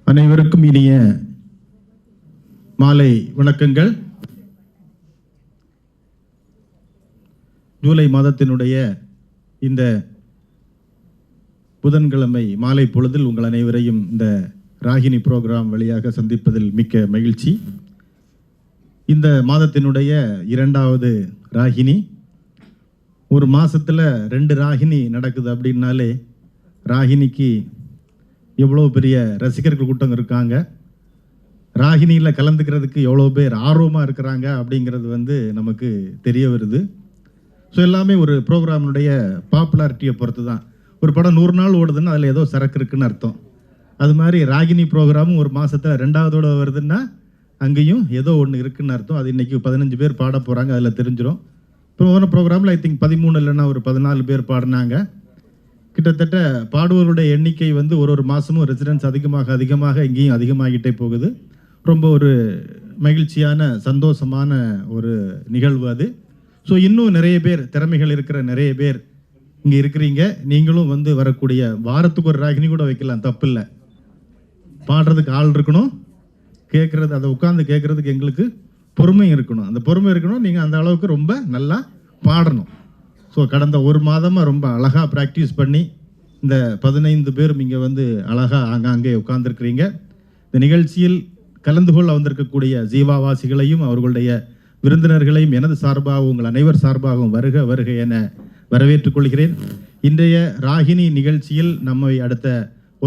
அனைவருக்கும் இனிய மாலை வணக்கங்கள். ஜூலை மாதத்தினுடைய இந்த புதன்கிழமை மாலை பொழுதில் உங்கள் அனைவரையும் இந்த ராகினி ப்ரோக்ராம் வழியாக சந்திப்பதில் மிக்க மகிழ்ச்சி. இந்த மாதத்தினுடைய இரண்டாவது ராகினி. ஒரு மாதத்தில் 2 ராகினி நடக்குது அப்படின்னாலே ராகினிக்கு எவ்வளோ பெரிய ரசிகர்கள் கூட்டம் இருக்காங்க, ராகினியில் கலந்துக்கிறதுக்கு எவ்வளோ பேர் ஆர்வமாக இருக்கிறாங்க அப்படிங்கிறது நமக்கு தெரிய வருது. ஸோ எல்லாமே ஒரு ப்ரோக்ராமினுடைய பாப்புலாரிட்டியை பொறுத்து தான். ஒரு படம் 100 நாள் ஓடுதுன்னா அதில் ஏதோ சரக்கு இருக்குன்னு அர்த்தம். அது மாதிரி ராகினி ப்ரோக்ராமும் ஒரு மாதத்தில் 2வதோட வருதுன்னா அங்கேயும் ஏதோ ஒன்று இருக்குன்னு அர்த்தம். அது இன்றைக்கி 15 பேர் பாட போகிறாங்க, அதில் தெரிஞ்சிடும். இப்போ போன ப்ரோக்ராமில் ஐ திங்க் 13 இல்லைன்னா ஒரு 14 பேர் பாடினாங்க. கிட்டத்தட்ட பாடுவர்களுடைய எண்ணிக்கை ஒரு மாதமும் ரெசிடென்ஸ் அதிகமாக இங்கேயும் அதிகமாகிட்டே போகுது. ரொம்ப ஒரு மகிழ்ச்சியான சந்தோஷமான ஒரு நிகழ்வு அது. ஸோ இன்னும் நிறைய பேர் திறமைகள் இருக்கிற நிறைய பேர் இங்கே இருக்கிறீங்க. நீங்களும் வரக்கூடிய வாரத்துக்கு ஒரு ராகினி கூட வைக்கலாம், தப்பு இல்லை. பாடுறதுக்கு ஆள் இருக்கணும், கேட்குறது அதை உட்காந்து கேட்குறதுக்கு எங்களுக்கு பொறுமை இருக்கணும். அந்த பொறுமை இருக்கணும். நீங்கள் அந்த அளவுக்கு ரொம்ப நல்லா பாடணும். ஸோ கடந்த ஒரு மாதமாக ரொம்ப அழகாக ப்ராக்டிஸ் பண்ணி இந்த 15 பேரும் இங்கே அழகாக ஆங்காங்கே உட்கார்ந்துருக்கிறீங்க. இந்த நிகழ்ச்சியில் கலந்து கொள்ள வந்திருக்கக்கூடிய ஜீவாவாசிகளையும் அவர்களுடைய விருந்தினர்களையும் எனது சார்பாகவும் உங்கள் அனைவர் சார்பாகவும் வருக வருக என வரவேற்றுக் கொள்கிறேன். இன்றைய ராகினி நிகழ்ச்சியில் நம்மை அடுத்த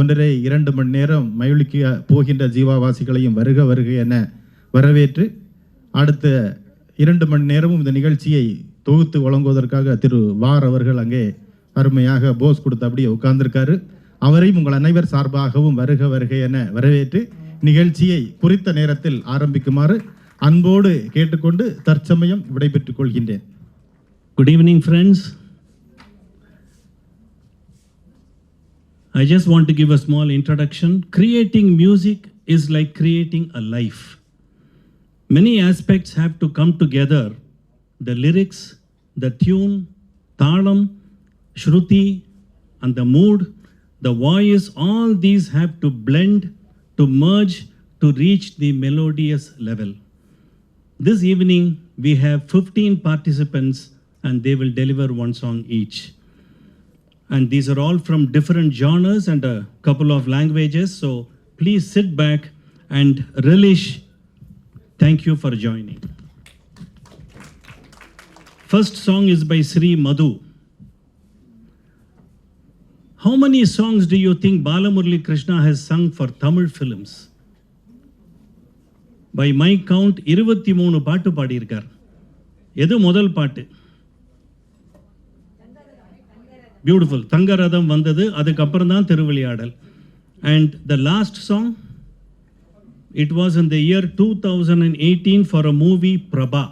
1.5-2 மணி நேரம் மகிழ்ச்சிக்க போகின்ற ஜீவாவாசிகளையும் வருக வருக என வரவேற்று அடுத்த 2 மணி நேரமும் இந்த நிகழ்ச்சியை தொகுத்து வழங்குவதற்காக திரு வார் அவர்கள் அங்கே அருமையாக போஸ் கொடுத்து அப்படியே உட்கார்ந்திருக்காரு. அவரையும் உங்கள் அனைவர் சார்பாகவும் வருக வருக என வரவேற்று நிகழ்ச்சியை குறித்த நேரத்தில் ஆரம்பிக்குமாறு அன்போடு கேட்டுக்கொண்டு தற்சமயம் விடைபெற்றுக் கொள்கின்றேன். Good evening, friends. I just want to give a small introduction. Creating music is like creating a life. Many aspects have to come together. The lyrics, the tune, talam, shruti, and the mood, the voice, all these have to blend, to merge, to reach the melodious level. This evening, we have 15 participants and they will deliver one song each. And these are all from different genres and a couple of languages. So please sit back and relish. Thank you for joining. First song is by Sri Madhu. How many songs do you think Balamurali Krishna has sung for Tamil films? By my count, 23 பாட்டு பாடியிருக்கார். எது முதல் பாட்டு? Beautiful. தங்கரதம் வந்தது, அதுக்கப்புறம் தான் திருவிளையாடல். And the last song, it was in the year 2018 for a movie Prabha,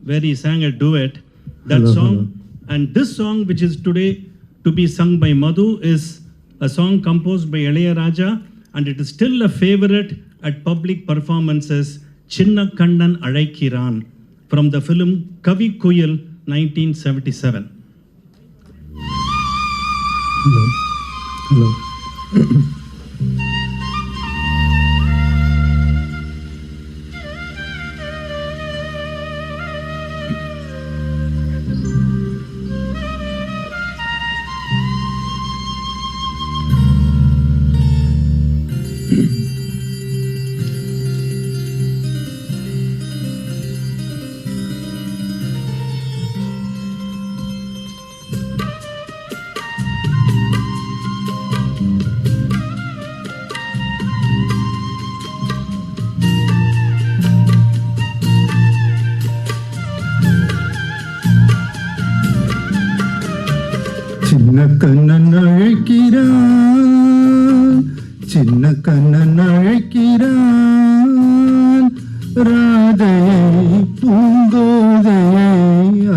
where he sang a duet. That Hello. Song and this song which is today to be sung by Madhu is a song composed by Ilayaraja and it is still a favorite at public performances. Chinna Kannan Alaikiran from the film Kavi Kuyil 1977. Hello. சின்ன கண்ணன் அழைக்கிறான், சின்ன கண்ணன் அழைக்கிறான், ராதையை பூங்கோதையை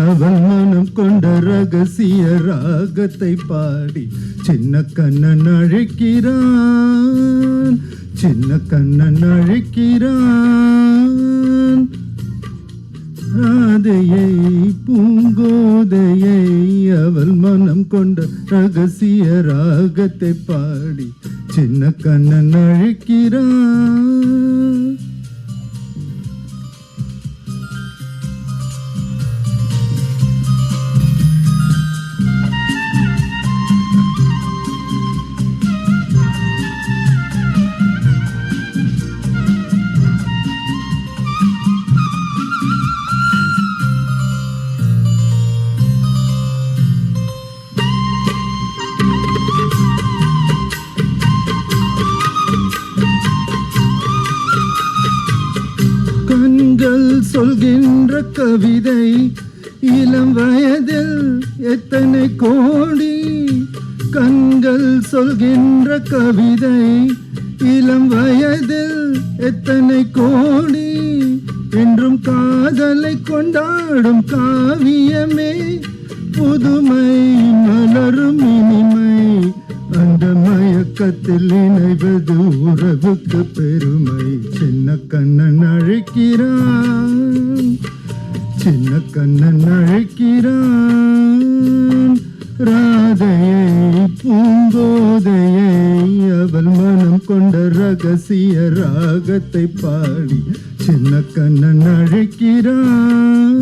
அவன் மனம் கொண்ட ரகசிய ராகத்தை பாடி சின்ன கண்ணன் அழைக்கிறான், சின்ன கண்ணன் அழைக்கிறான், ராதையை பூங்கோதையை அவள் மனம் கொண்ட ரகசிய ராகத்தை பாடி சின்ன கண்ணன் அழைக்கிறான். கண்கள் சொல்கின்ற கவிதை இளம் வயதில் எத்தனை கோடி. கண்கள் சொல்கின்ற கவிதை இளம் வயதில் எத்தனை கோடி. என்றும் காதலை கொண்டாடும் காவியமே புதுமை மலரும் இனிமை. அந்த மயக்கத்தில் இணைவது உறவுக்கு பெருமை. சின்ன கண்ணன் அழைக்கிறான், சின்ன கண்ணன் அழைக்கிறான். ராதையை பூங்கோதையை அவள் மனம் கொண்ட ரகசிய ராகத்தை பாடி சின்ன கண்ணன் அழைக்கிறான்.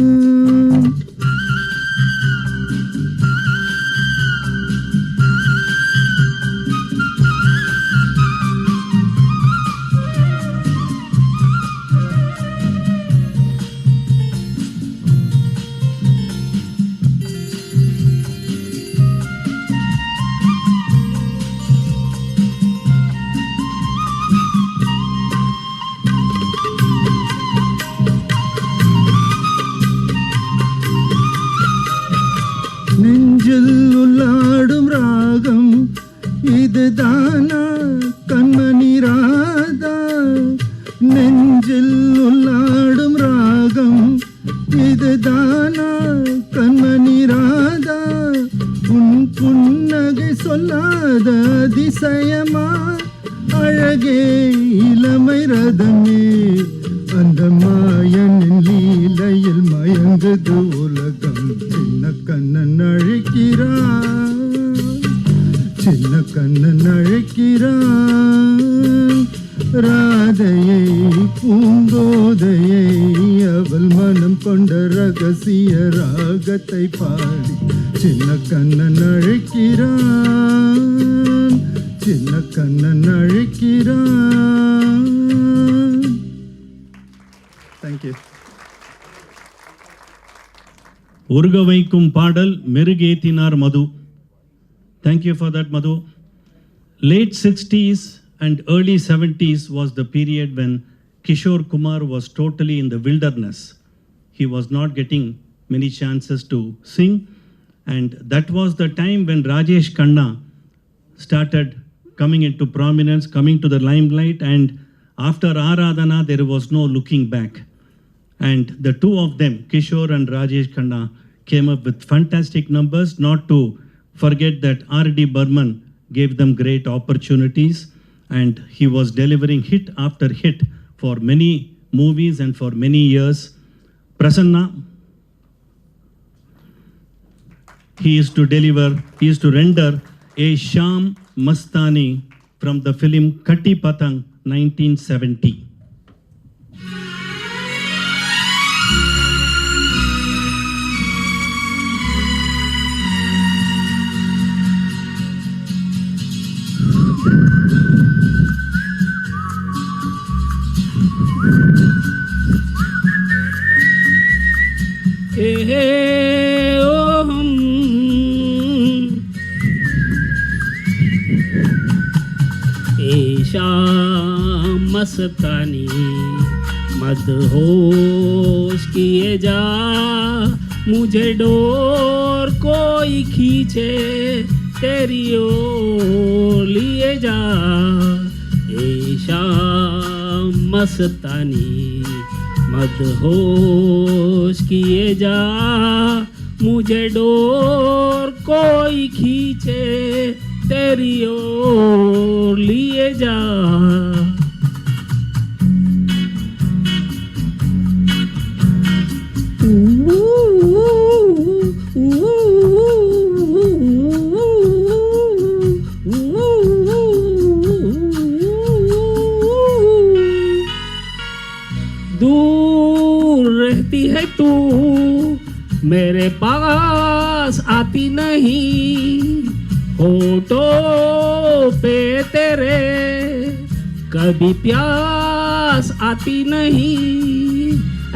நெஞ்சில் உள்ளாடும் ராகம் இதுதானா கண்மணி ராதா. நெஞ்சில் உள்ளாடும் ராகம் இதுதானா கண்மணி ராதா. உன் புன்னகை சொல்லாத அதிசயமா அழகே இளமை ரதமே. அந்த மாயனின் லீலையில் மயங்குது உலகம். சின்ன கண்ணன் அழைக்கிறான், சின்ன கண்ணன் அழைக்கிறான். ராதையை பூங்கோதையை அவள் மனம் கொண்ட ரகசிய ராகத்தை பாடி சின்ன கண்ணன் அழைக்கிறான், சின்ன கண்ணன் அழைக்கிறான். தேங்க்யூ. உருக வைக்கும் பாடல் மெருகேத்தினார் மது. Thank you for that, Madhu. Late 60s and early 70s was the period when Kishore Kumar was totally in the wilderness. He was not getting many chances to sing, and that was the time when Rajesh Khanna started coming into prominence, coming to the limelight, and after Aradhana there was no looking back. And the two of them, Kishore and Rajesh Khanna, came up with fantastic numbers, not to forget that R.D. Burman gave them great opportunities, and he was delivering hit after hit for many movies and for many years. Prasanna, he is to render a Sham Mastani from the film Katti Patang 1970. शाम मस्तानी मदहोश किए जा, मुझे door कोई खींचे तेरी ओर लिए जा। ए शाम मस्तानी मदहोश किए जा, मुझे डोर कोई खींचे तेरी ओर लिए जा। दूर रहती है तू, मेरे पास आती नहीं, होठों पे तेरे कभी प्यास आती नहीं,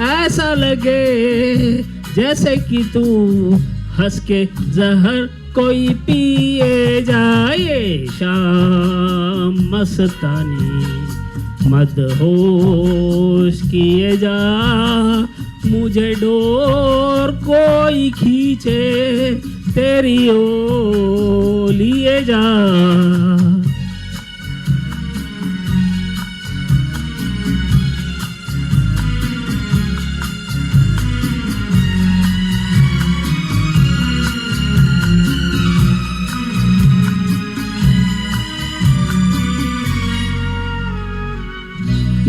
ऐसा लगे जैसे कि तू हंस के जहर कोई पिए जाए। शाम मस्तानी मदहोश किए जा, मुझे डोर कोई खींचे तेरी ओर लिए जा।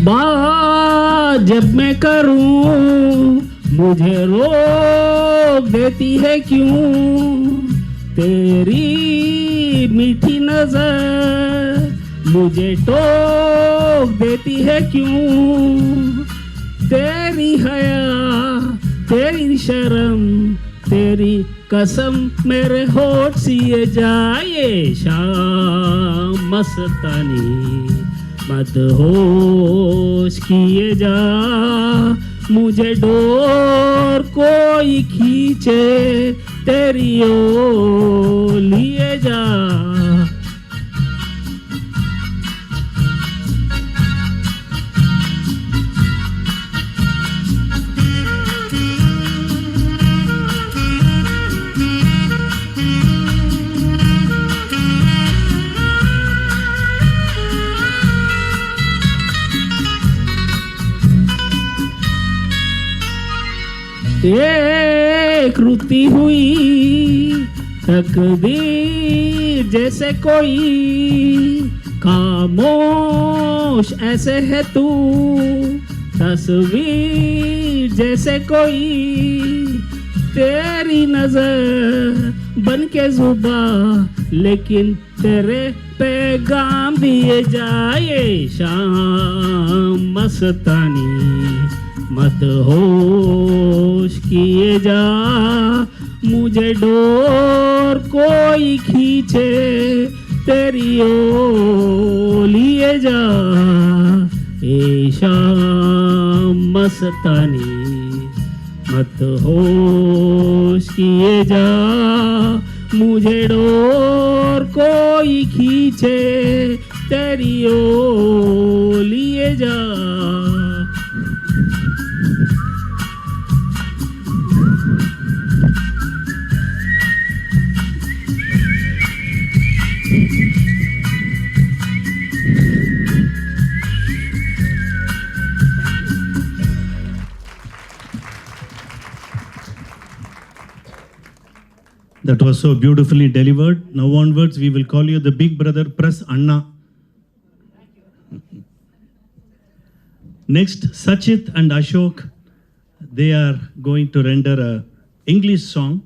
बात जब मैं करूं मुझे रोक देती है क्यों, तेरी मीठी नजर मुझे टोक देती है क्यों, तेरी हया तेरी शर्म तेरी कसम मेरे होठ सिए जाए। शाम मस्तानी मदहोश किए जा, मुझे डोर कोई खींचे तेरी ओर लिए जा। एक रुती हुई तकदीर जैसे कोई, खामोश ऐसे है तू तस्वीर जैसे कोई, तेरी नजर बन के जुबा लेकिन तेरे पैगाम दिए जाए। शाम मस्तानी मदहोश किए जा, मुझे डोर कोई खींचे तेरी ओर लिए जा। ए शाम मस्तानी मदहोश किए जा, मुझे डोर कोई खींचे तेरी ओर लिए जा। That was so beautifully delivered. Now onwards, we will call you the big brother, Press Anna. Next, Sachit and Ashok, they are going to render a English song,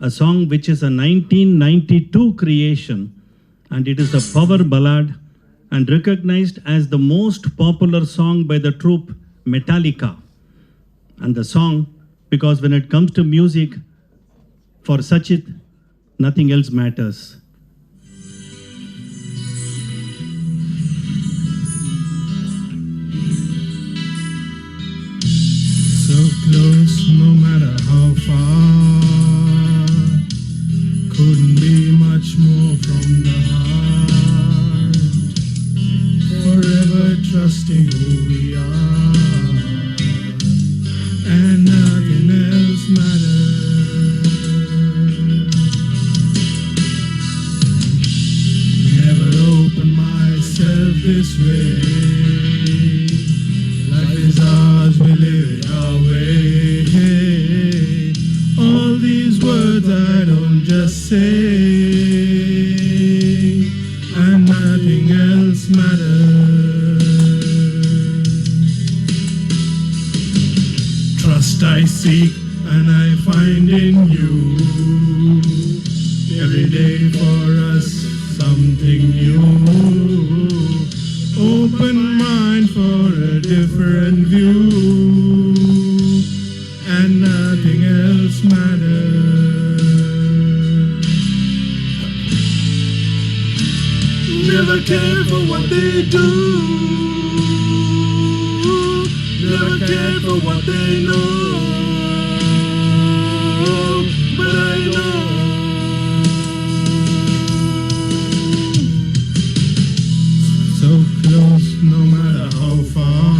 a song which is a 1992 creation, and it is a power ballad and recognized as the most popular song by the troupe Metallica. And the song, because when it comes to music, for Sachit, nothing else matters. So close, no matter how far, couldn't be much more from the heart, forever trusting who we are, and nothing else matters. Never open myself this way, life is ours, we live it our way. All these words I don't just say, and nothing else matters. Trust I seek and I find in you, every day for us something new. Open mind for a different view. they do. Never cared for what they know. But I know. So close, no matter how far.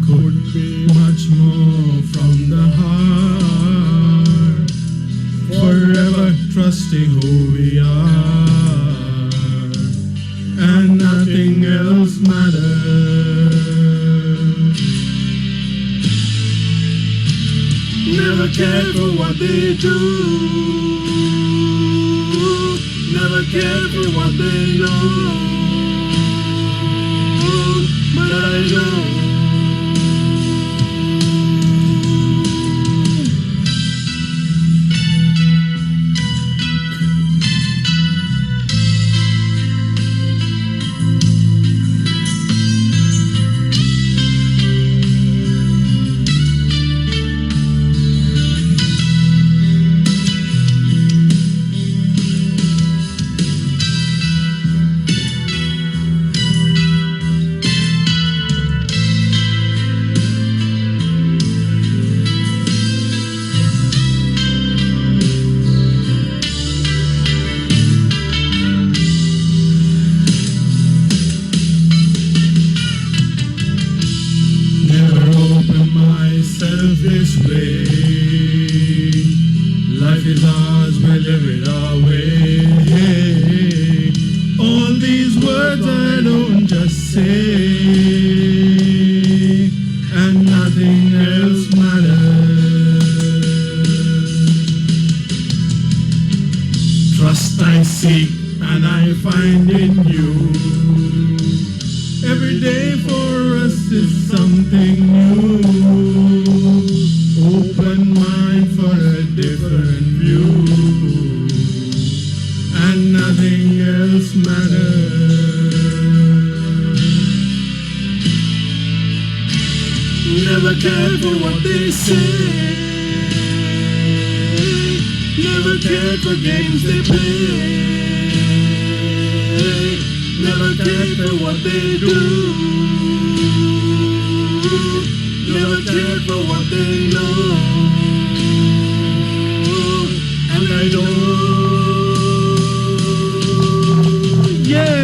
Couldn't be much more from the heart. Forever trusting who we are, and nothing else matters. Never cared for what they do. Never cared for what they know. But I know. This way, life is ours, we live it our way. All these words I don't just say, and nothing else matters. Trust I seek and I find in you. Every day for us is something new. Open mind for a different view, and nothing else matters. Never cared for what they say. Never cared for games they play. Never cared for what they do. Never cared for what they know. And I know. Yeah.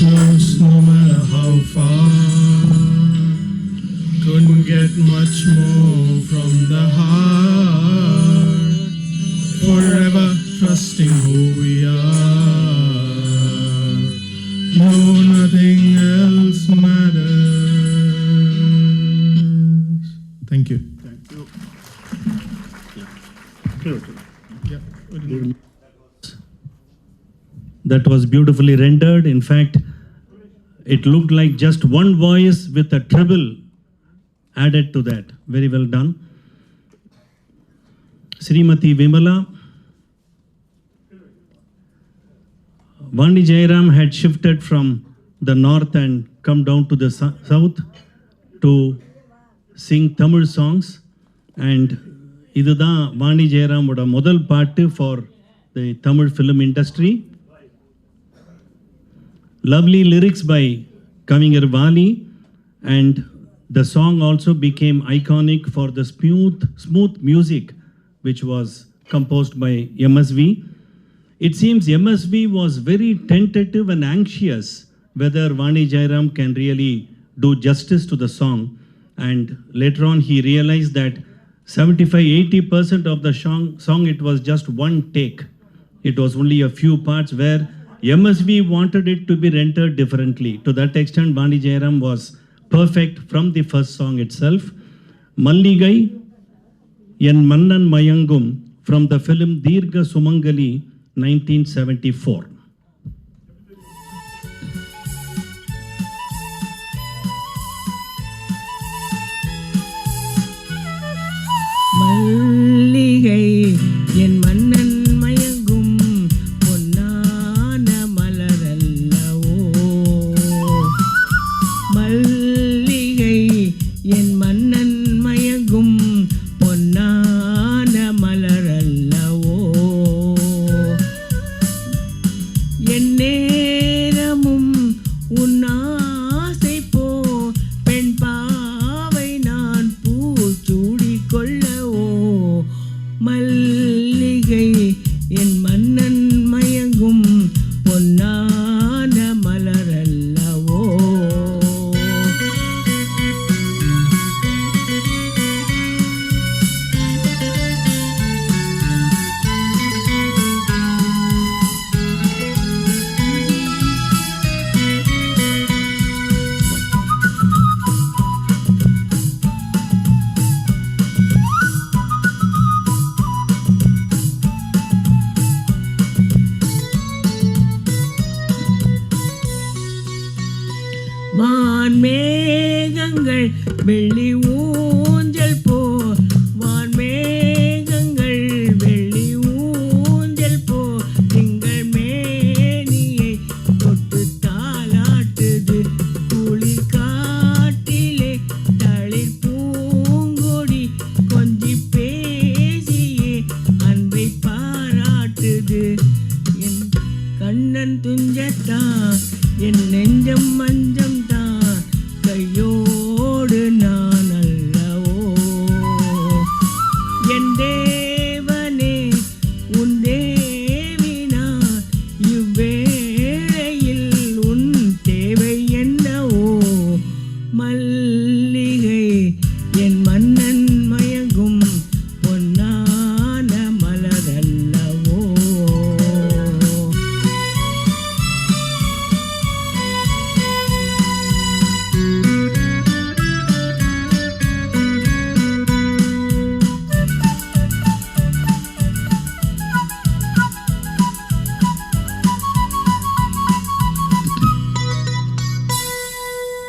Close, no matter how far. Couldn't get much more from the heart. Forever trusting who we are. No, nothing else matters. Thank you. Thank you. Yeah. That was beautifully rendered. In fact, it looked like just one voice with a treble added to that. Very well done. Srimati Vimala. Vani Jairam had shifted from the north and come down to the south to sing Tamil songs. And இதுதான் வாணி ஜெயராமோட முதல் பாட்டு for the Tamil film industry. Lovely lyrics by Kavingar Vali, and the song also became iconic for the smooth music which was composed by MSV. It seems MSV was very tentative and anxious whether Vani Jairam can really do justice to the song, and later on he realized that 75-80% of the song it was just one take. It was only a few parts where MSV wanted it to be rendered differently. To that extent, Vani Jairam was perfect from the first song itself. Malligai En Mannan Mayangum from the film Dirga Sumangali, 1974. மல்லிகை என் மன்னன் மயங்கும் பொன்னான மலரல்லவோ. மல்லிகை என் மன்னன் மயங்கும் பொன்னான மலரல்லவோ. என் நேரமும் உன் ஆசை போ பெண் பாவை நான் பூச்சூடிக் கொள்ளவோ. மல்லிகை என் மன்னன் மயங்கும் பொன்னான மலரல்லவோ. வான்மேகங்கள் வெள்ளி ஊஞ்சல் போ. வான்மேகங்கள் வெள்ளி ஊஞ்சல் போ. திங்கள் மேனியை தொட்டு தாலாட்டுது. குளிர் காட்டிலே தளிர் பூங்கொடி கொஞ்சி பேசியே அன்பை பாராட்டுது. என் கண்ணன் துஞ்சத்தான் என் நெஞ்சம் மஞ்சம் தான் கையோடு நான் அல்லவோ. என் தேவனே உன் தேவி நான் இவ்வேளையில் உன் தேவை என்னவோ. மல்லிகை என் மன்னன் மயங்கும் பொன்னான மலரல்லவோ.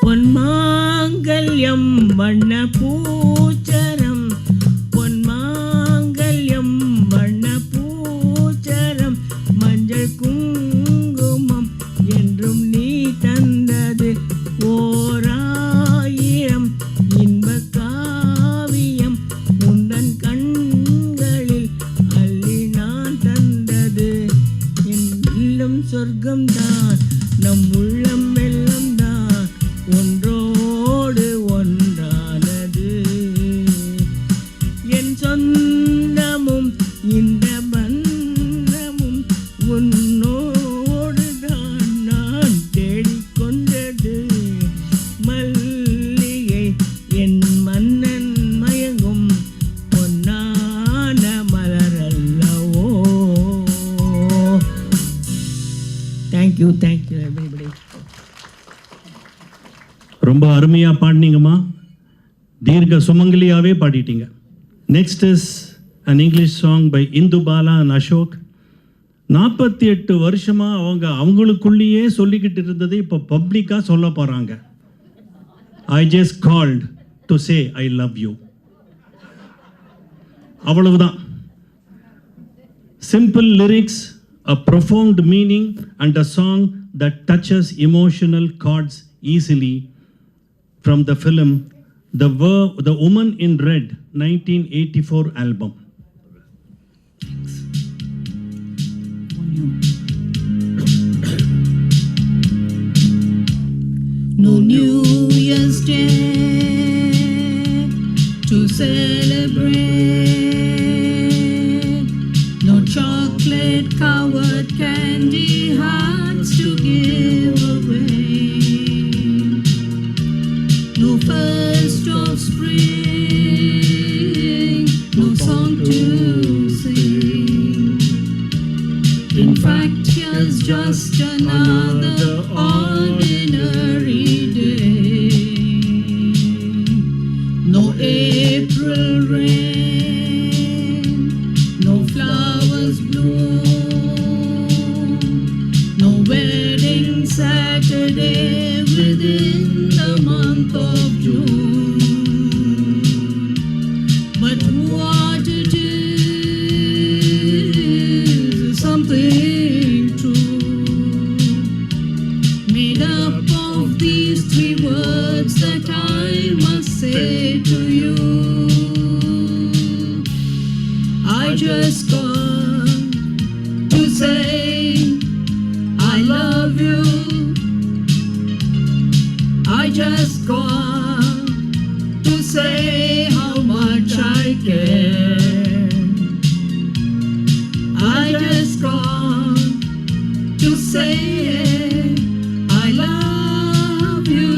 பொன்மாங்கல்யம் வண்ண பூச்சரம். பொன்மாங்கல்யம் வண்ண பூச்சரம். மஞ்சள் குங்குமம் என்றும் நீ தந்தது. ஓராயிரம் இன்ப காவியம் உந்தன் கண்களில் அள்ளி நான் தந்தது. என் இல்லம் சொர்க்கம்தான் நம் உள்ளம் வெள்ளம் தான் ஒன்றோடு ஒன்றானது. என் சொந்தமும் இந்த பந்தமும் உன்னோடு தான் நான் தேடிக்கொண்டது. மல்லிகை என் மன்னன் மயங்கும் பொன்னான மலரல்லவோ. Thank you everybody. ரொம்ப அருமையாக பாடினீங்கம்மா. தீர்க்க சுமங்கலியாகவே பாடிட்டீங்க. Next is an English song by Indu Bala and Ashok. 48 வருஷமாக அவங்களுக்குள்ளேயே சொல்லிக்கிட்டு இருந்தது இப்போ பப்ளிக்காக சொல்ல போகிறாங்க. I just called to say I love you. அவ்வளவுதான். Simple lyrics, a profound meaning and a song that touches emotional chords easily from the film The Woman in Red 1984 album. No New Year's Day to celebrate, no chocolate covered candy hearts to give away, no first of spring, no song to sing. In fact, here's just another ordinary day. No April rain, no flowers bloom, no wedding Saturday within the month of June. But what just called to say I love you. I just called to say how much I care. I just called to say I love you,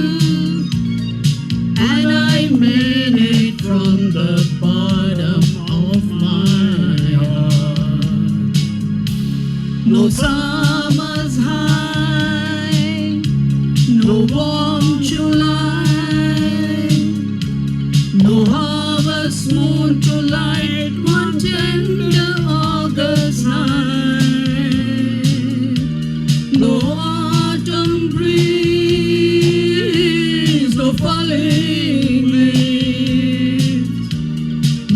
and I mean it from the bottom of my heart. No summer's high, no warm July, no harvest moon to light one tender August night, no autumn breeze, no falling leaves,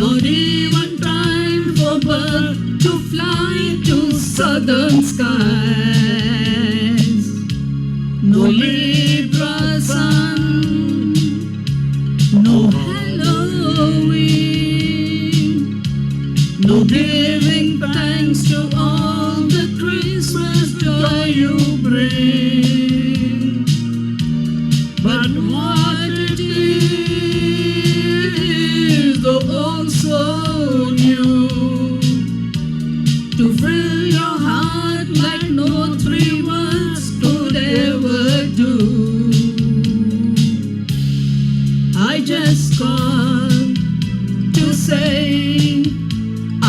not even time for bird to fly to southern skies, no Libra sun, no Halloween, no giving thanks to all the Christmas joy you bring. But what it is, though all so new, to fill your heart like no three words could ever do. I just called to say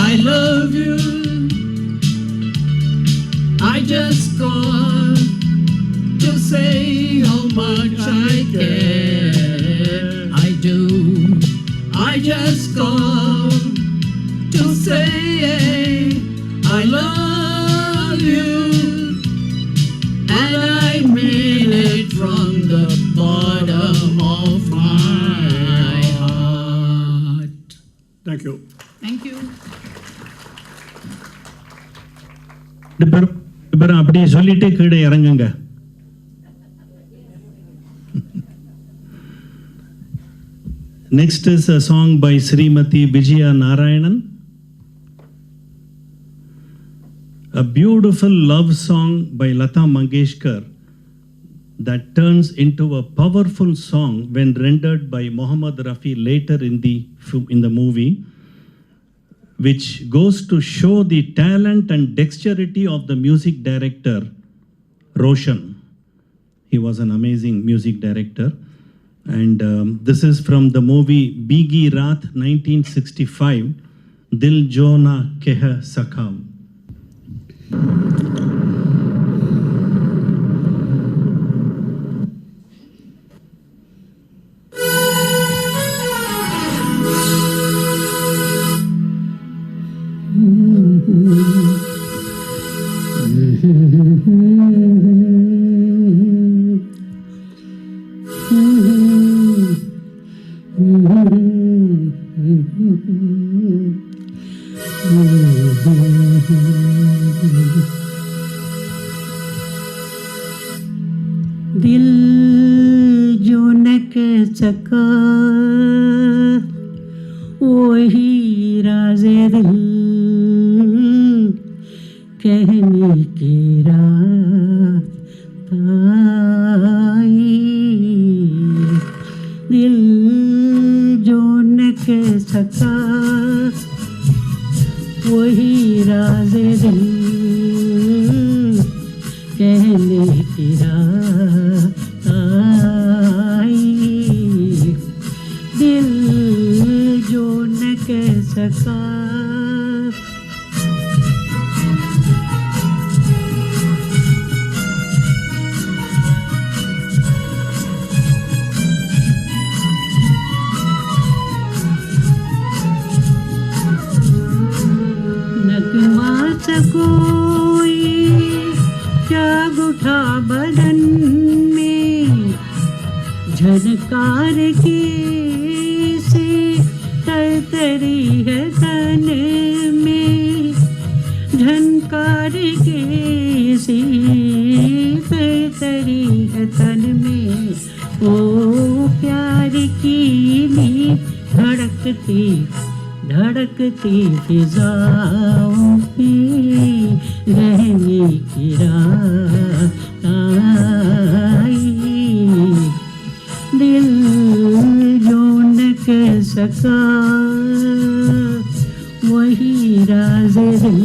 I love you. I just called to say how much I care. I do. I just called to say I love you, and I mean it from the bottom of my heart. Thank you. Thank you. பேரும் அப்படியே சொல்லிட்டு கீழே இறங்குங்க. Next is a song by Srimati Vijaya Narayanan. A beautiful love song by Lata Mangeshkar that turns into a powerful song when rendered by Mohammad Rafi later in the movie, which goes to show the talent and dexterity of the music director Roshan. He was an amazing music director. And this is from the movie Bigi Raat 1965, Dil Jo Na Keh Sakam. दिल जो न कह सका वही राज़े दिल कहने की रात आई। दिल जो न कह सका वही राज़े दिल कहने की रात आई। दिल जो न कह सका नगमा कोई जाग उठा बदन में झनकार की से तरतरी है तन में झनकार की सी तरतरी है तन में ओ प्यार की नी धड़कती धड़कती फिजाओं में रहने की रात आई, दिल जो न कह सका वही राज दिल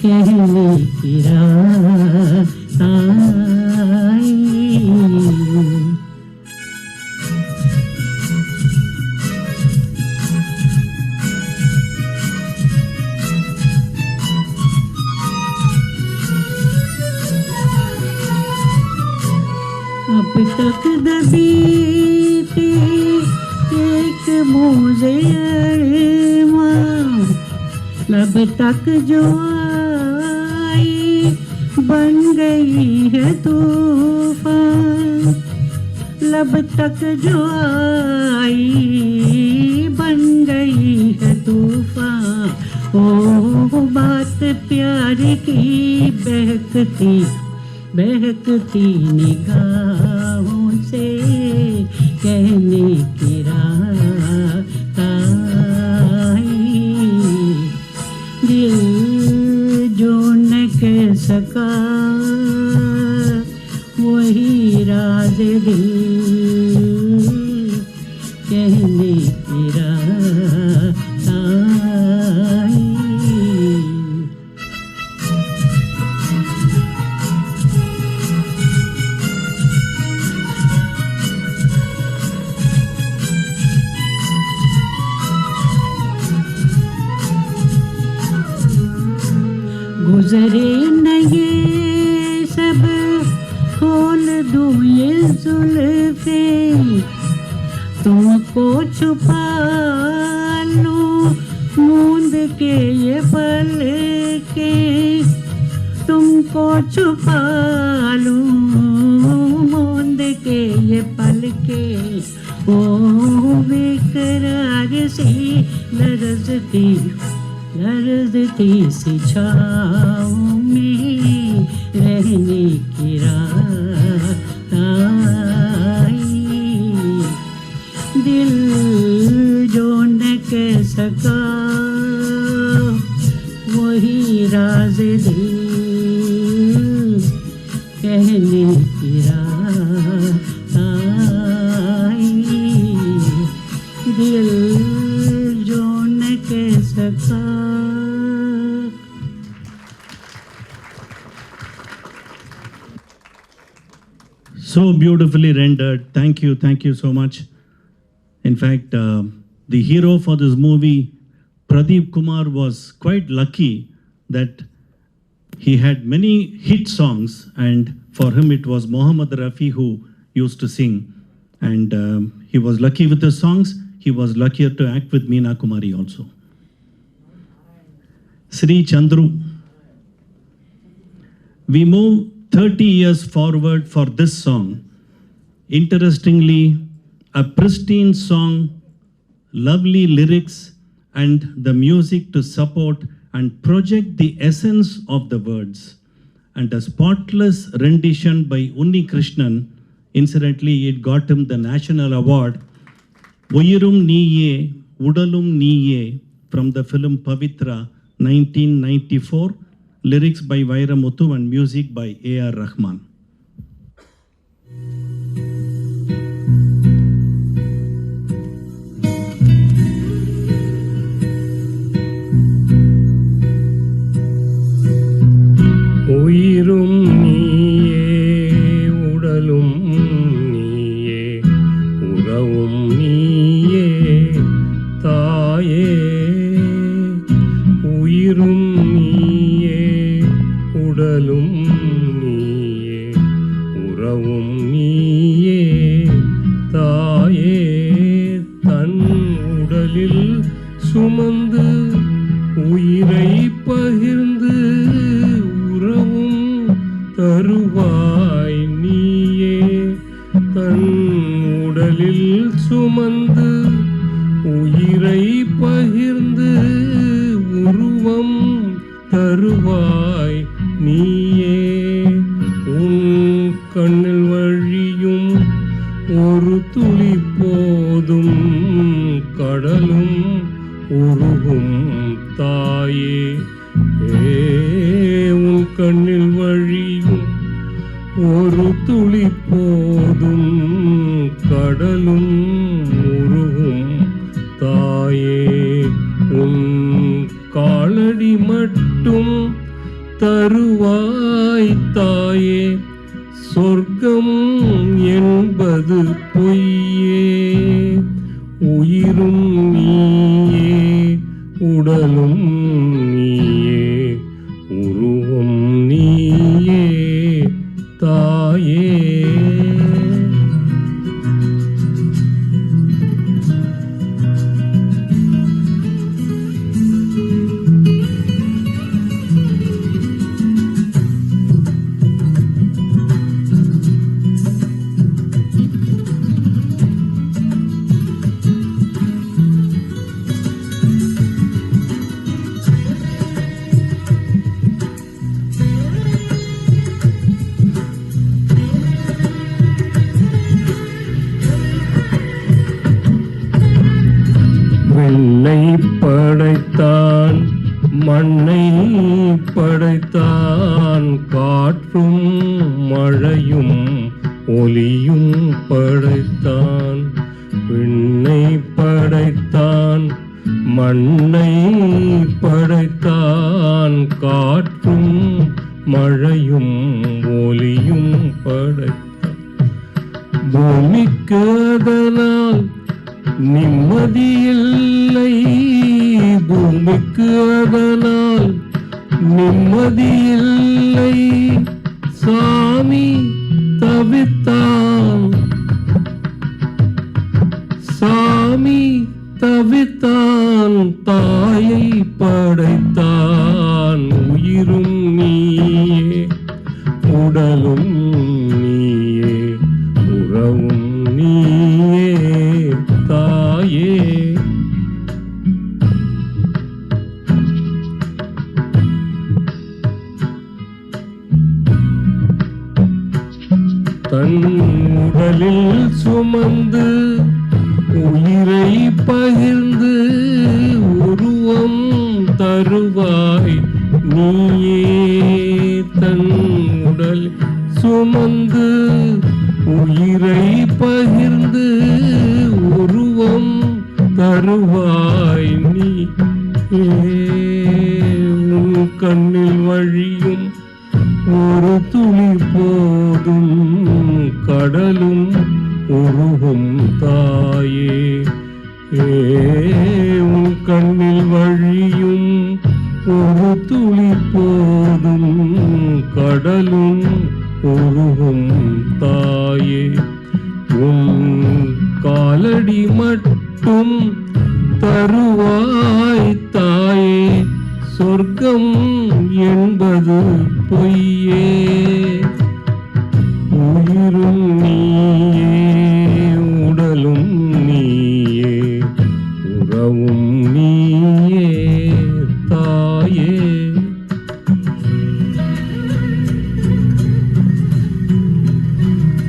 कहने की रात आई। अब तक दबी थी एक मोजे अरमां, लब तक जो आई बन गई है तूफान, लब तक जो आई बन गई है तूफान। ओ बात प्यार की बहकती बहकती निगाहों से कहने की रात आई, दिल जो न कह सका वही राज दिल कहने की रात आई। गुजरे न ये सब खोल दूं ये जुल्फे, तुमको छुपा लूं मूंद के ये पलके, तुमको छुपा लूं मूंद के ये पलके। ओ बेकरार सी लरजती लरजती सी छाँव में रहने की रात आई, दिल जो न कह सका वही राज दिल कहने की रात आई, दिल जो न कह सका। So beautifully rendered. Thank you so much. In fact, the hero for this movie, Pradeep Kumar, was quite lucky that he had many hit songs, and for him it was Mohammad Rafi who used to sing. And he was lucky with the songs. He was luckier to act with Meena Kumari also. Sri Chandru. We move 30 years forward for this song. Interestingly, a pristine song, lovely lyrics, and the music to support and project the essence of the words, and a spotless rendition by Unni Krishnan. Incidentally, it got him the national award. Uyirum Niye, Udalum Niye, from the film Pavitra, 1994. Lyrics by Vairamuthu and music by A.R. Rahman. உயிரும் நீயே உடலும் நீயே உறவும் நீயே தாயே, உயிரும் நீயே உடலும் நீயே உறவும் நீயே தாயே, தன் உடலில் சுமந்து உயிரை பகிர்ந்து உறவும் தருவாய் நீயே, தன் உடலில் சுமந்து உயிரை பகிர்ந்து உருவம் தருவாய் நீயே, உன் கண்ணில் வழியும் ஒரு துளி போதும் கடலும் உருகும் தாயே உன் கண்ணில் வழியும் ஒரு துளி போதும் கடலும் உருகும் தாயே உன் காலடி மட்டும் தருவாய் தாயே சொர்க்கம் என்பது பொய்யே உயிரும் நீயே உடலும் நீயே உருவம் நீயே தாயே விண்ணை படைத்தான் மண்ணை படைத்தான் காற்றும் மழையும் ஒலியும் படைத்தான் விண்ணை படைத்தான் மண்ணை படைத்தான் காற்றும் மழையும் ஒலியும் படைத்தான் பூமிக்கு அதனால் நிம்மதியில்லை பூமிக்கு அதனால் நிம்மதியில்லை சாமி தவித்தான் சாமி தவித்தான் தாயை படைத்தான் உயிரும் நீயே உடலும் நீயே உறவும் நீயே தாயே தன் உடலில் சுமந்து உயிரை பகிர்ந்து உருவம் தருவாய் நீயே தன் உடல் சுமந்து உயிரை பகிர்ந்து உருவம் தருவாய் நீ உன் கண்ணில் வழியும் ஒரு துளி போதும் கடலும் உருகும் தாயே உன் கண்ணில் வழியும் ஒரு துளி போதும் கடலும் உருகும் தாயே உன் காலடி மட்டும் தருவாய் தாயே சொர்க்கம் என்பது பொய்யே உயிரும் நீயே உடலும் நீயே உறவும் நீயே தாயே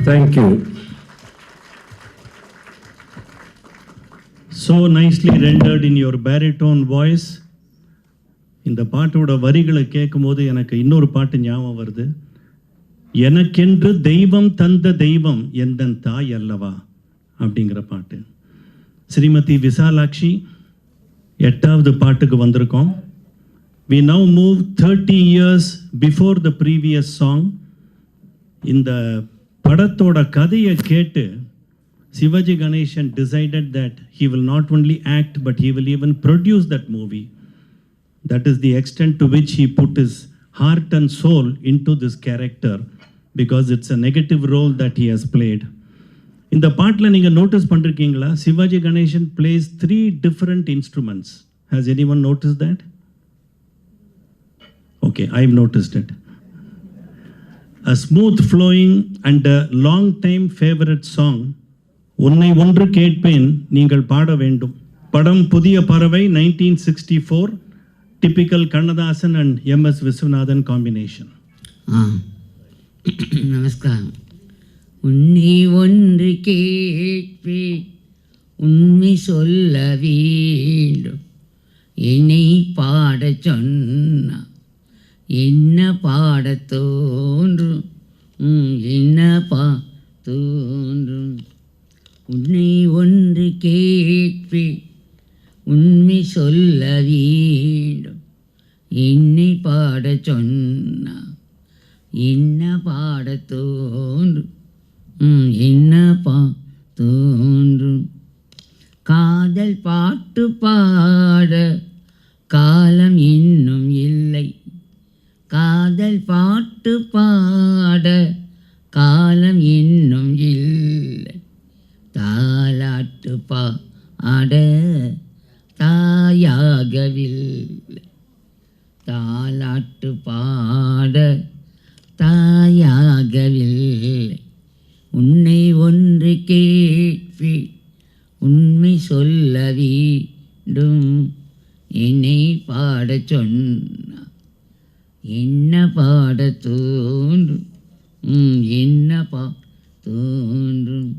Thank you. So nicely rendered in your baritone voice. இந்த பாட்டோட வரிகளை கேட்கும்போது எனக்கு இன்னொரு பாட்டு ஞாபகம் வருது. எனக்கென்று தெய்வம் தந்த தெய்வம் எந்தன் தாய் அல்லவா அப்படிங்கிற பாட்டு. ஸ்ரீமதி விசாலாட்சி 8வது பாட்டுக்கு வந்திருக்கோம். We now move 30 years before the previous song. இந்த படத்தோட கதையை கேட்டு Sivaji Ganesan decided that he will not only act but he will even produce that movie. That is the extent to which he put his heart and soul into this character because it's a negative role that he has played. இந்த பாட்டில் நீங்கள் notice பண்ணிருக்கீங்களா? Sivaji Ganesan plays 3 different instruments. Has anyone noticed that? Okay, I've noticed it. A smooth flowing and a long time favorite song, உன்னை ஒன்று கேட்பேன் நீங்கள் பாட வேண்டும். படம் புதிய பறவை 1964, typical Kannadasan and MS Viswanathan combination. நமஸ்காரம். உன்னை ஒன்று கேட்பேன் உண்மை சொல்லவே தோன்றும் என்ன தோன்றும் உன்னை ஒன்று கேட்பே உண்மை சொல்ல வேண்டும் என்னை பாடச் சொன்னா என்ன பாடத் தோன்றும் என்ன தோன்றும் காதல் பாட்டு பாட காலம் இன்னும் இல்லை காதல் பாட்டு பாட காலம் இன்னும் இல்லை தாலாட்டு பாட தாயாகவில்லை தாலாட்டு பாட தாயாகவில்லை உன்னை ஒன்று கேட்பே உண்மை சொல்ல வேண்டும் என்னை பாடச் சொன்னா என்ன பாடத் தோன்றும் என்ன தோன்றும்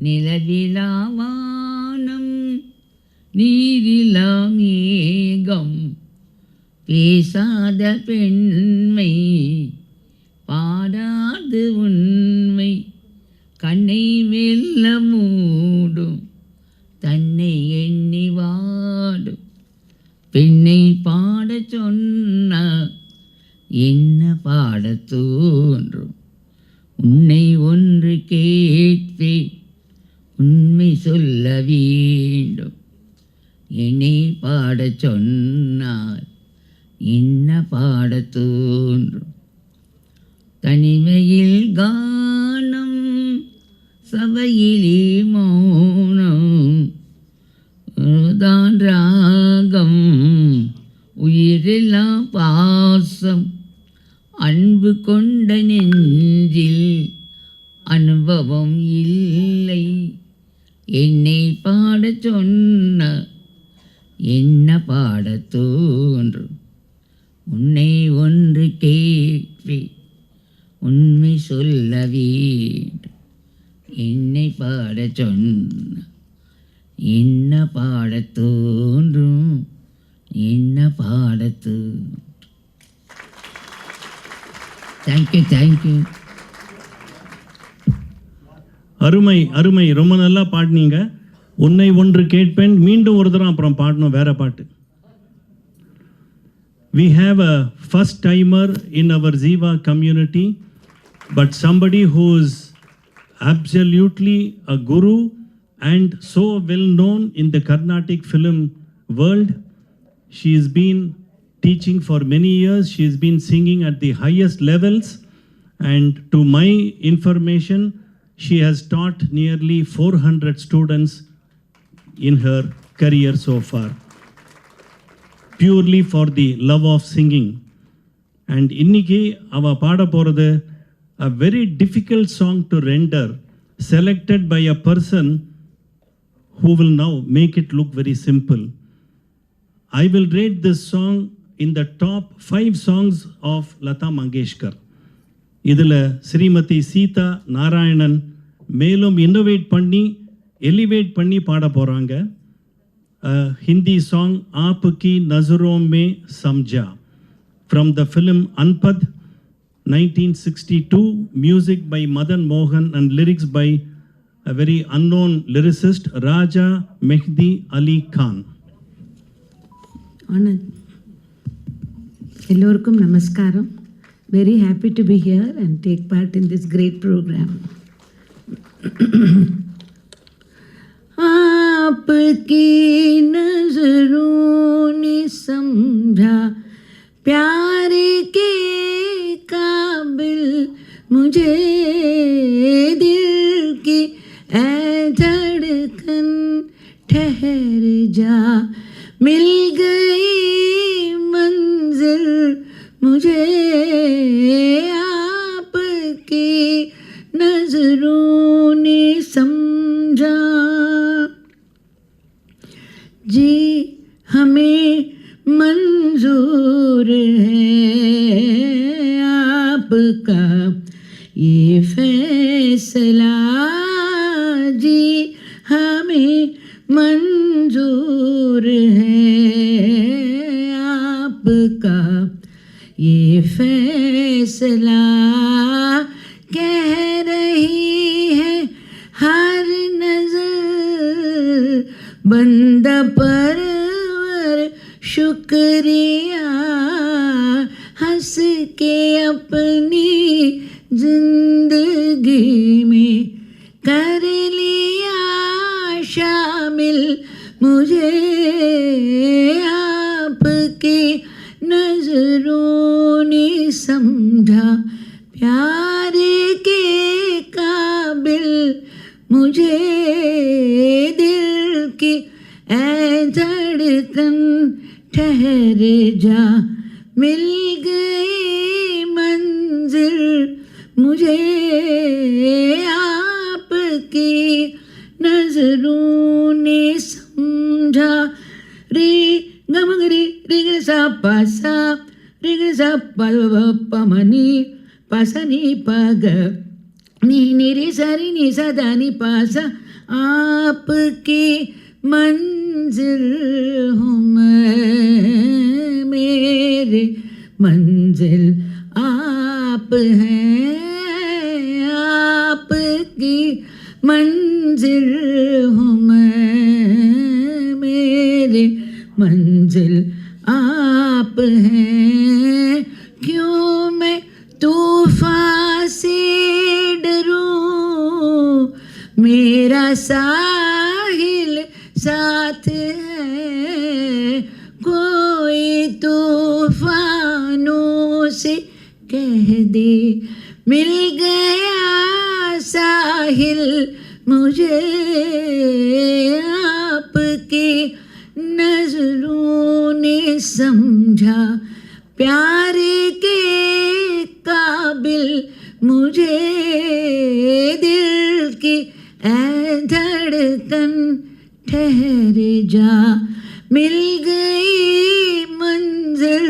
நிலவிலா வானம் நீரிலா மேகம் பேசாத பெண்மை பாடாது உண்மை கண்ணை மெல்ல மூடும் தன்னை எண்ணி வாடும் பெண்ணை பாடச் சொன்னா என்ன பாடத் தோன்றும் உன்னை ஒன்று கேட்பே உண்மை சொல்ல வேண்டும் என்னை பாடச் சொன்னால் என்ன பாடத் தோன்றும் தனிமையில் கானம் சபையிலே மௌனம் தான் ராகம் உயிரெல்லாம் பாசம் அன்பு கொண்ட நெஞ்சில் அனுபவம் இல்லை என்னை பாடச் சொன்ன என்ன பாடத் தோன்றும் உன்னை ஒன்று கேட்பே உண்மை சொல்ல வேண்டும் என்னை பாடச் சொன்ன என்ன பாடத் தோன்றும் என்ன பாடத் தோன்றும். தேங்க்யூ அருமை அருமை, ரொம்ப நல்லா பாடினீங்க. உன்னை ஒன்று கேட்பேன், மீண்டும் ஒரு தரம் அப்புறம் பாடணும் வேற பாட்டு. We have a first timer in our Ziva community, but somebody who is absolutely a guru and so well known in the Carnatic film world. She has been teaching for many years. She has been singing at the highest levels, and to my information, she has taught nearly 400 students in her career so far, purely for the love of singing. And இன்னைக்கு அவ பாட போறது a very difficult song to render, selected by a person who will now make it look very simple. I will rate this song in the top 5 songs of Lata Mangeshkar. இதில் ஸ்ரீமதி சீதா நாராயணன் மேலும் innovate பண்ணி elevate பண்ணி பாட போகிறாங்க. Hindi song ஆப்கி நசரோं में समझा from the film Anpad 1962, music by Madan Mohan and lyrics by a very unknown lyricist Raja Mehdi Ali Khan. Anand, எல்லோருக்கும் நமஸ்காரம். Very happy to be here and take part in this great program. आपकी नजरों ने समझा प्यार के काबिल मुझे, दिल की ऐ धड़कन ठहर जा, मिल गई मंजिल मुझे, आपकी नजरों ने समझा। जी हमें मंजूर है आपका ये फैसला, जी हमें मंजूर है आपका ये फैसला कह रही है हर नजर, बंदा परवर शुक्रिया हंस के अपनी जिंदगी में कर लिया शामिल मुझे। आपकी नजरों ने समझा प्यार के काबिल मुझे। दिल की ऐ धड़कन ठहर जा, मिल गई मंजिल मुझे। आपकी नजरों ने समझा। रे गमगरी रे सा पासा रे सा पमनी पासनी पग नी रे सारी नी सा दानी पासा। आपकी मंजिल हूँ मैं, मेरे मंजिल आप हैं। आपकी मंजिल हूँ मैं, मेरे मंजिल आप हैं। क्यों मैं तूफान से डरूं, मेरा साहिल साथ है। कोई तूफानों से कह दे मिल गया साहिल मुझे। आपकी नजरों ने समझा प्यार के काबिल मुझे। दिल की ऐ धड़कन ठहर जा, मिल गई मंजिल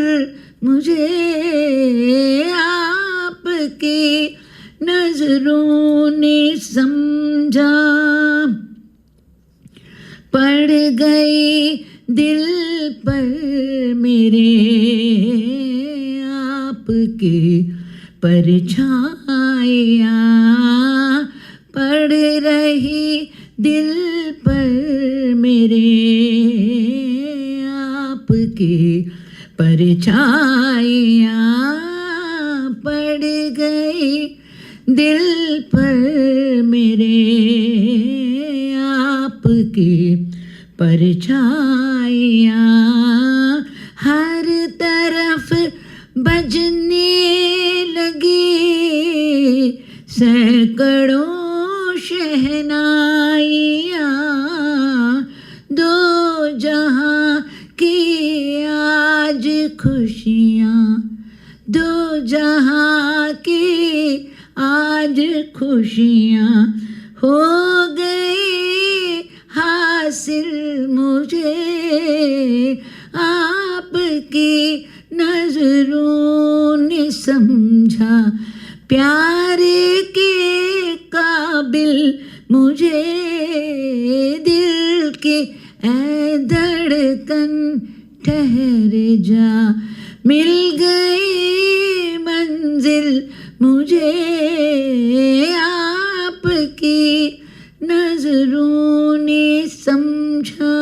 मुझे। आपकी नजरों ने समझा। पड़ गई दिल पर मेरे आपकी परछाइयाँ, पड़ रही दिल पर मेरे आपकी परछाइयाँ। पड़ गई दिल पर मेरे आपकी परछाइयाँ। हर तरफ बजने लगी सैकड़ों शहनाइयाँ। दो जहां की आज खुशियाँ, दो जहां की आज खुशियाँ हो गई हासिल मुझे। आपकी नजरों ने समझा प्यार के काबिल मुझे। दिल की ऐ धड़कन ठहर जा, मिल गई मंजिल मुझे। आपकी नजरों ने समझा।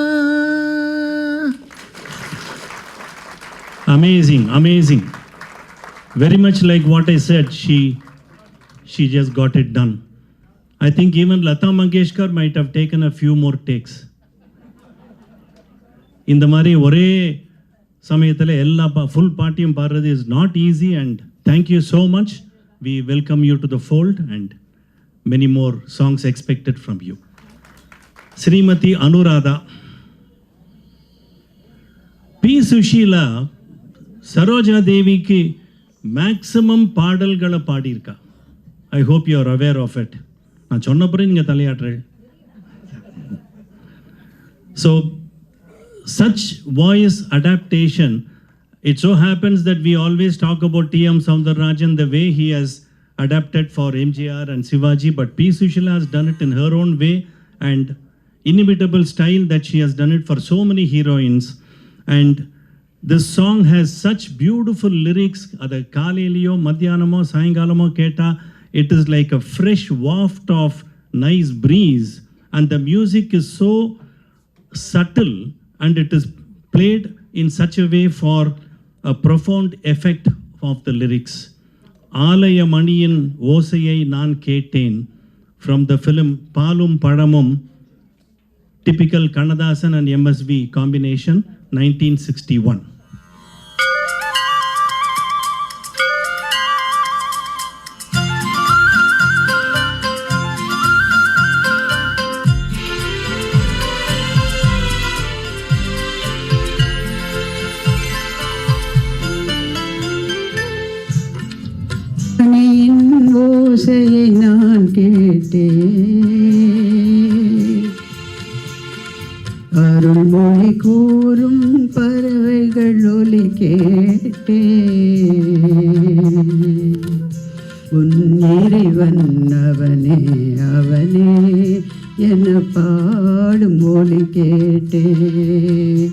Amazing, amazing. Very much like what I said, she just got it done. I think even Lata Mangeshkar might have taken a few more takes. இந்த மாதிரி ஒரே சமயத்தில் எல்லா ஃபுல் பாட்டியும் பாடுறது is not easy. And thank you so much. We welcome you to the fold and many more songs expected from you. Shrimati Anuradha. P Susheela Saroja தேவிக்கு maximum பாடல்களை பாடியிருக்கா. I hope you are aware of it. நான் சொன்னப்புறம் நீங்கள் தலையாட்டுறேன். So such voice adaptation, it so happens that we always talk about T.M. Soundararajan, the way he has adapted for MGR and Shivaji, but P. Sushila has done it in her own way and inimitable style that she has done it for so many heroines. And This song has such beautiful lyrics. Ada kaleliyo madhyanamo sayangalamo keta, it is like a fresh waft of nice breeze, and the music is so subtle and it is played in such a way for a profound effect of the lyrics. ஆலய மணியின் ஓசையை நான் கேட்டேன், from the film பாலும் பழமும், typical Kannadasan and MSV combination, 1961. மணியின் ஓசையை நான் கேட்டேன், அருள்மொழி கூறும் பறவைகள் ஒலி கேட்டேன். உன் இறைவன் அவனே அவனே என பாடும் ஒலி கேட்டேன்.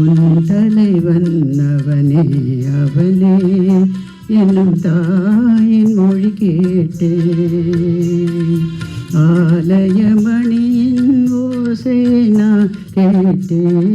உன் தலைவன் அவனே அவனே என்னும் தாயின் மொழி கேட்டேன். ஆலயமணியின் ஓசை நான் கேட்டேன்.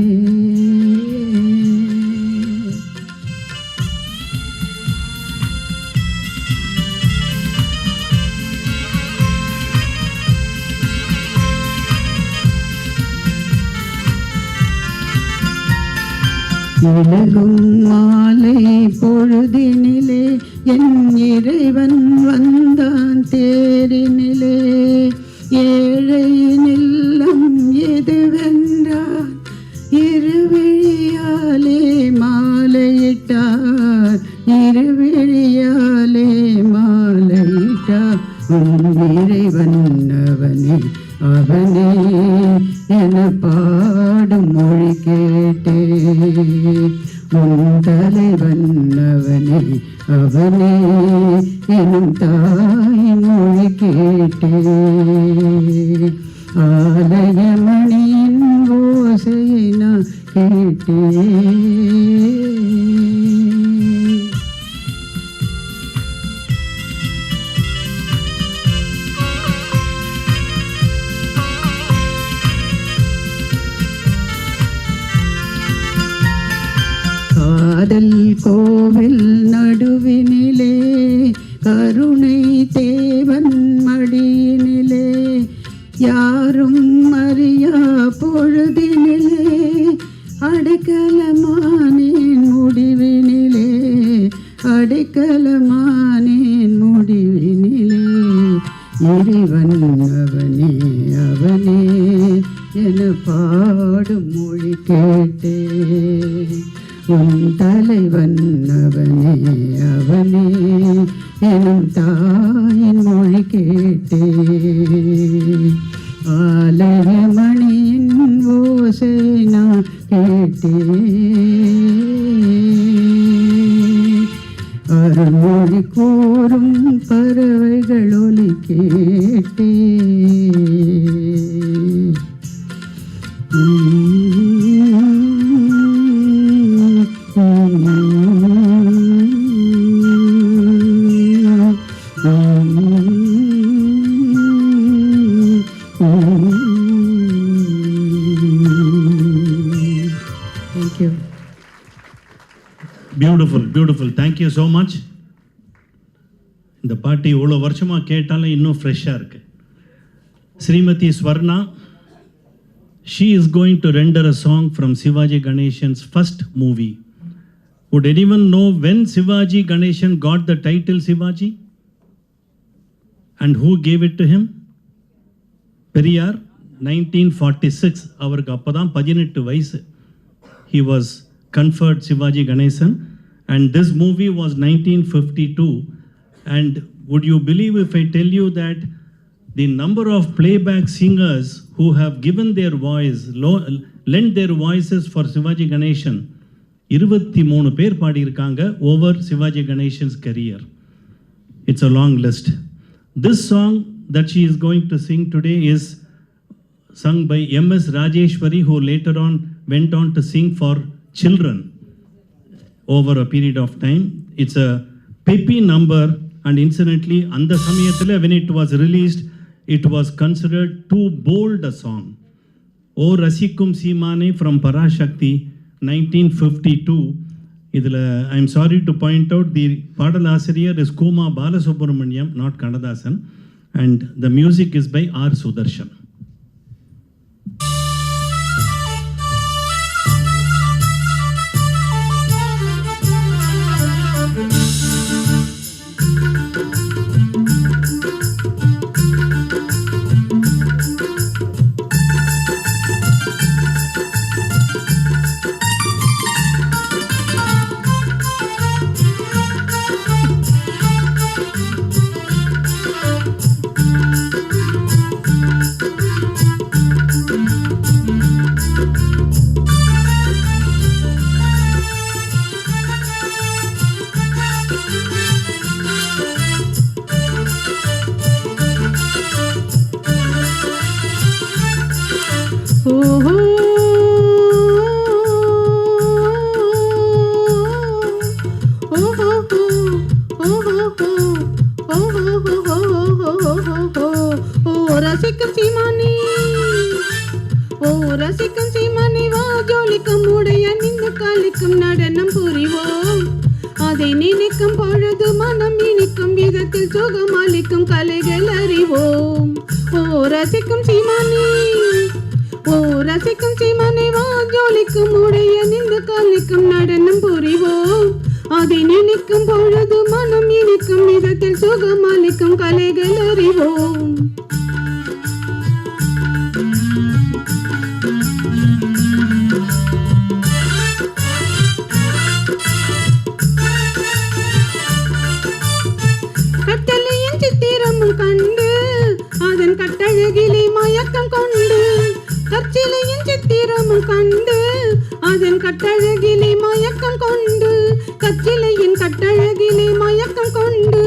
விலகும் மாலை பொழுதினிலே என் இறைவன் வந்தான் தேரினிலே. ஏழையின் இல்லம் எதுவென்றார், இருவிழியாலே மாலையிட்டார், இருவிழியாலே மாலையிட்டார். உன் இறைவன் அவனே அவனே என பாடும் மொழி கேட்டேன். உன் தலைவன் அவனே அவனே எனும் தாயின் மொழி கேட்டேன். ஆலயமணியின் ஓசையை நான் கேட்டேன். காதல் கோவில் நடுவினிலே கருணை தேவன் மடியினிலே, யாரும் அறியா பொழுதினிலே அடைக்கலமானேன் முடிவினிலே, அடைக்கலமானேன் முடிவினிலே. இறைவன் அவனே அவனே என பாடும் மொழி கேட்டேன். உன் தலைவன் அவனே அவனே எனும் தாயின் மொழி கேட்டேன். ஆலயமணியின் ஓசை நான் கேட்டேன். அருள்மொழி கூறும் பறவைகள் ஒலி கேட்டேன். Thank you. Beautiful, beautiful. Thank you so much. இந்த பாட்டு இவ்வளோ வருஷமாக கேட்டாலும் இன்னும் ஃப்ரெஷ்ஷாக இருக்கு. Srimathi Swarna, she is going to render a song from Sivaji Ganeshan's first movie. Would anyone know when Sivaji Ganeshan got the title Sivaji? And who gave it to him? Periyar, 1946. அவருக்கு அப்போ தான் 18 வயசு. He was conferred Sivaji Ganesan, and this movie was 1952. And would you believe if I tell you that the number of playback singers who have given their voice, lent their voices for Sivaji Ganeshan, 23 பேர் பாடியிருக்காங்க over Sivaji Ganeshan's career. It's a long list. This song that she is going to sing today is sung by M.S. Rajeshwari, who later on went on to sing for children. over a period of time. It's a peppy number, and incidentally, and the samayathile when it was released, it was considered too bold a song. O Rasikum Simane from Parashakti, 1952. I am sorry to point out the Padalasariyar is Kuma Balasubramaniam, not Kannadasan, and the music is by R. Sudarshan. ரசிக்கும் சீமானி வா ஜோலிக்கும் உடைய நின்று காலிக்கும் நடனம் புரிவோம். அதை நினைக்கும் பொழுது மனம் இனிக்கும் விதத்தில் சுகமாலிக்கும் கலைகள் அறிவோம். ஓ ரசிக்கும் சீமானி, ஓ ரசிக்கும் சீமானி வா ஜோலிக்கும் உடைய நின்று காலிக்கும் நடனம் புரிவோம். அதை நினைக்கும் பொழுது மனம் இனிக்கும் விதத்தில் சுகமாலிக்கும் கலைகள் அறிவோம். கட்டளையின் சித்திரமும் கண்டு அதன் கட்டழகிலே மயக்கம் கொண்டு, கற்சிலையின் சித்திரமும் கண்டு அதன் கட்டழகிலே மயக்கம் கொண்டு, கற்சிலையின் கட்டழகிலே மயக்கம் கொண்டு,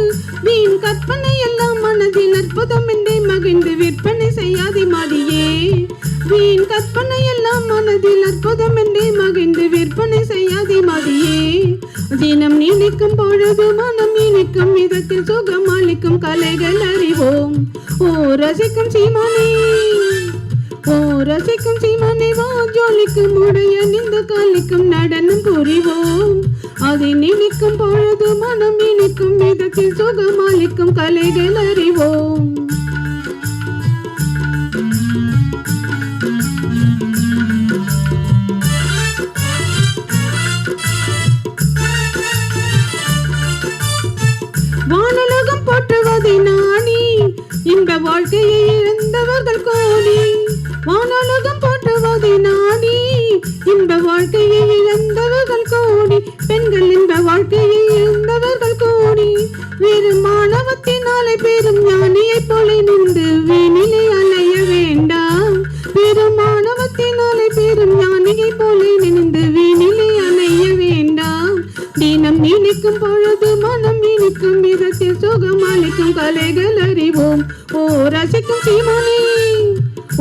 வீண் கற்பனை எல்லாம் மனதில் அற்புதம் என்றே மகிழ்ந்து விற்பனை செய்யாதி மடியே. வீண் கற்பனை எல்லாம் மனதில் அற்புதம் என்றே மகிழ்ந்து விற்பனை செய்யாதி மடியே. தினம் நினைக்கும் பொழுது மனம் இனிக்கும் விதத்தில் சுகமாலிக்கும் கலைகள் அறிவோம். ஓ ரசிக்கும் சீமானே, ஓ ரசிக்கும் சீமானே வா ஜோலிக்கும் உடைய நின்று காலிக்கும் நடனம் புரிவோம். அதை நினைக்கும் பொழுது மனம் இனிக்கும் விதத்தில் சுகமாலிக்கும் கலைகள் அறிவோம். வானுலகம் போற்றுவதை நாடி இன்ப வாழ்க்கையை இழந்தவர்கள் கோடி. வானுலகம் போற்றுவதை நாடி இன்ப வாழ்க்கையை இழந்தவர்கள் கோடி. பெண்கள் இன்ப வாழ்க்கையை இழந்தவர்கள் கோடி. வேறு மாணவத்தினாலே பெரும் ஞானியை போல நின்று வீணிலே அலைய வேண்டாம். வேறு மாணவத்தினாலே பெரும் ஞானியை போல நின்று வீணிலே அலைய வேண்டாம். தினம் நினைக்கும் பொழுது மனம் இனிக்கும் விதத்தில் சுகமாலிக்கும் கலைகள் அறிவோம். ஓ ரசிக்கும் சீமானே,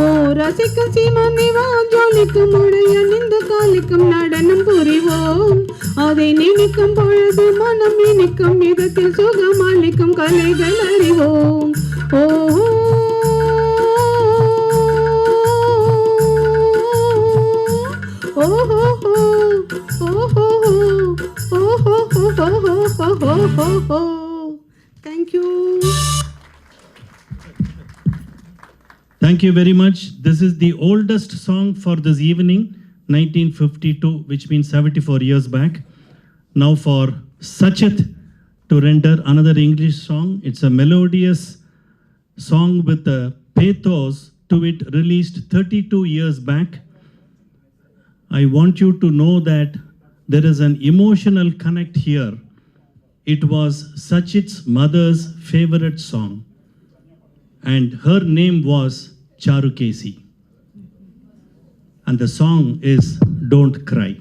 ஓ ரசிக்கும் சீமானே வா ஜோலிக்கும் உடைய நின்று காலிக்கும் நடனம் புரிவோம். அதை நினைக்கும் பொழுது மனம் இனிக்கும் விதத்தில் சுகமாலிக்கும் கலைகள் அறிவோம். ஓ Thank you. Thank you very much. This is the oldest song for this evening, 1952, which means 74 years back. Now for Sachit to render another English song. It's a melodious song with a pathos to it, released 32 years back. I want you to know that there is an emotional connect here. It was Sachit's mother's favorite song, and her name was Charukesi. And the song is Don't Cry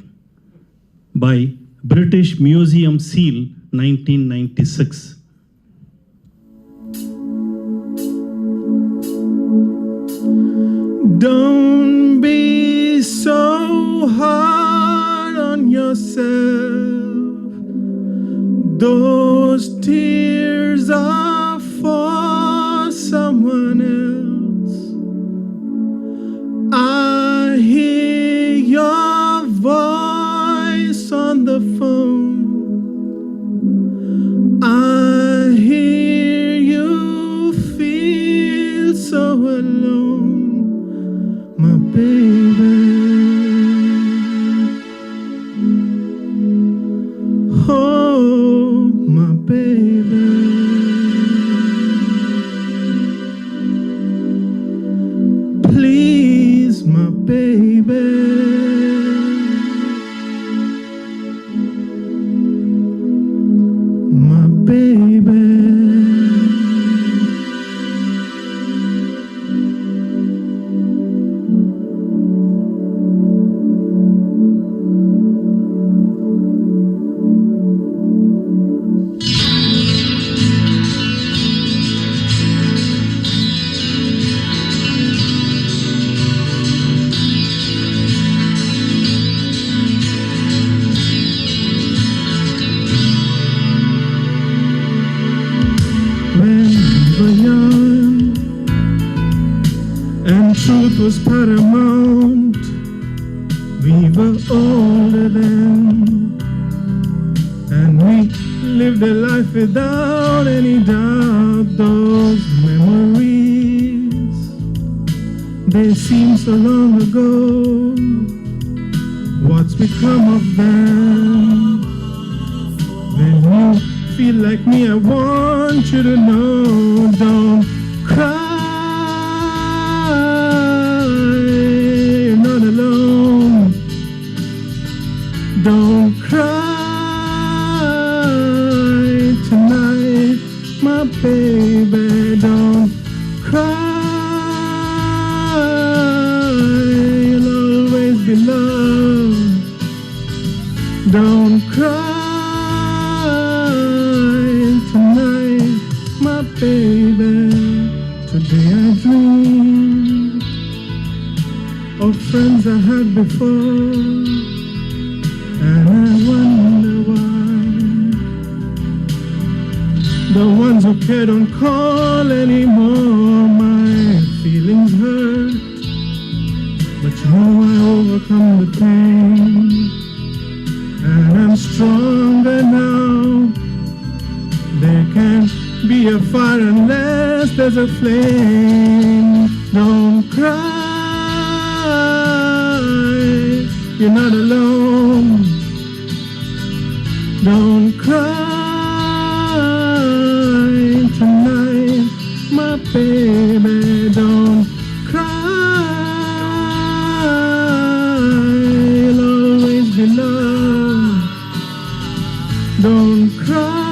by British Museum Seal, 1996. Don't be so hard on yourself. Those tears are for someone else. I hear your voice on the phone. I hear you feel so alone, my baby. Oh, my baby. Please, my baby. My baby. When we were young and truth was paramount, we were older then, and we lived a life without any doubt. Those memories, they seem so long ago. What's become of them? When you feel like me, I want you to know, don't cry, you're not alone. Don't cry tonight, my baby. Don't cry, you'll always be loved. Don't cry tonight, my baby. Today I dream of friends I had before, and I wonder why. The ones who care don't call anymore. My feelings hurt, but you know I overcome the pain, and I'm stronger now. There can't be a fire unless there's a flame. Don't cry, you're not alone. Don't cry tonight, my baby. Don't cry, you'll always be loved. Don't cry.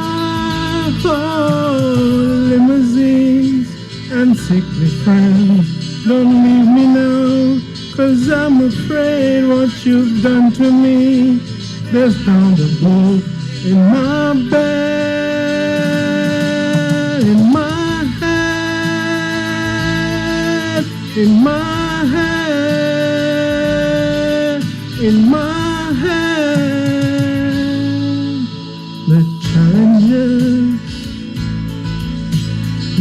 Limousines and sickly friends, don't leave me now, 'cause I'm afraid what you've done to me. There's found a bullet in my bed, in my head, in my head, in my head. The challenges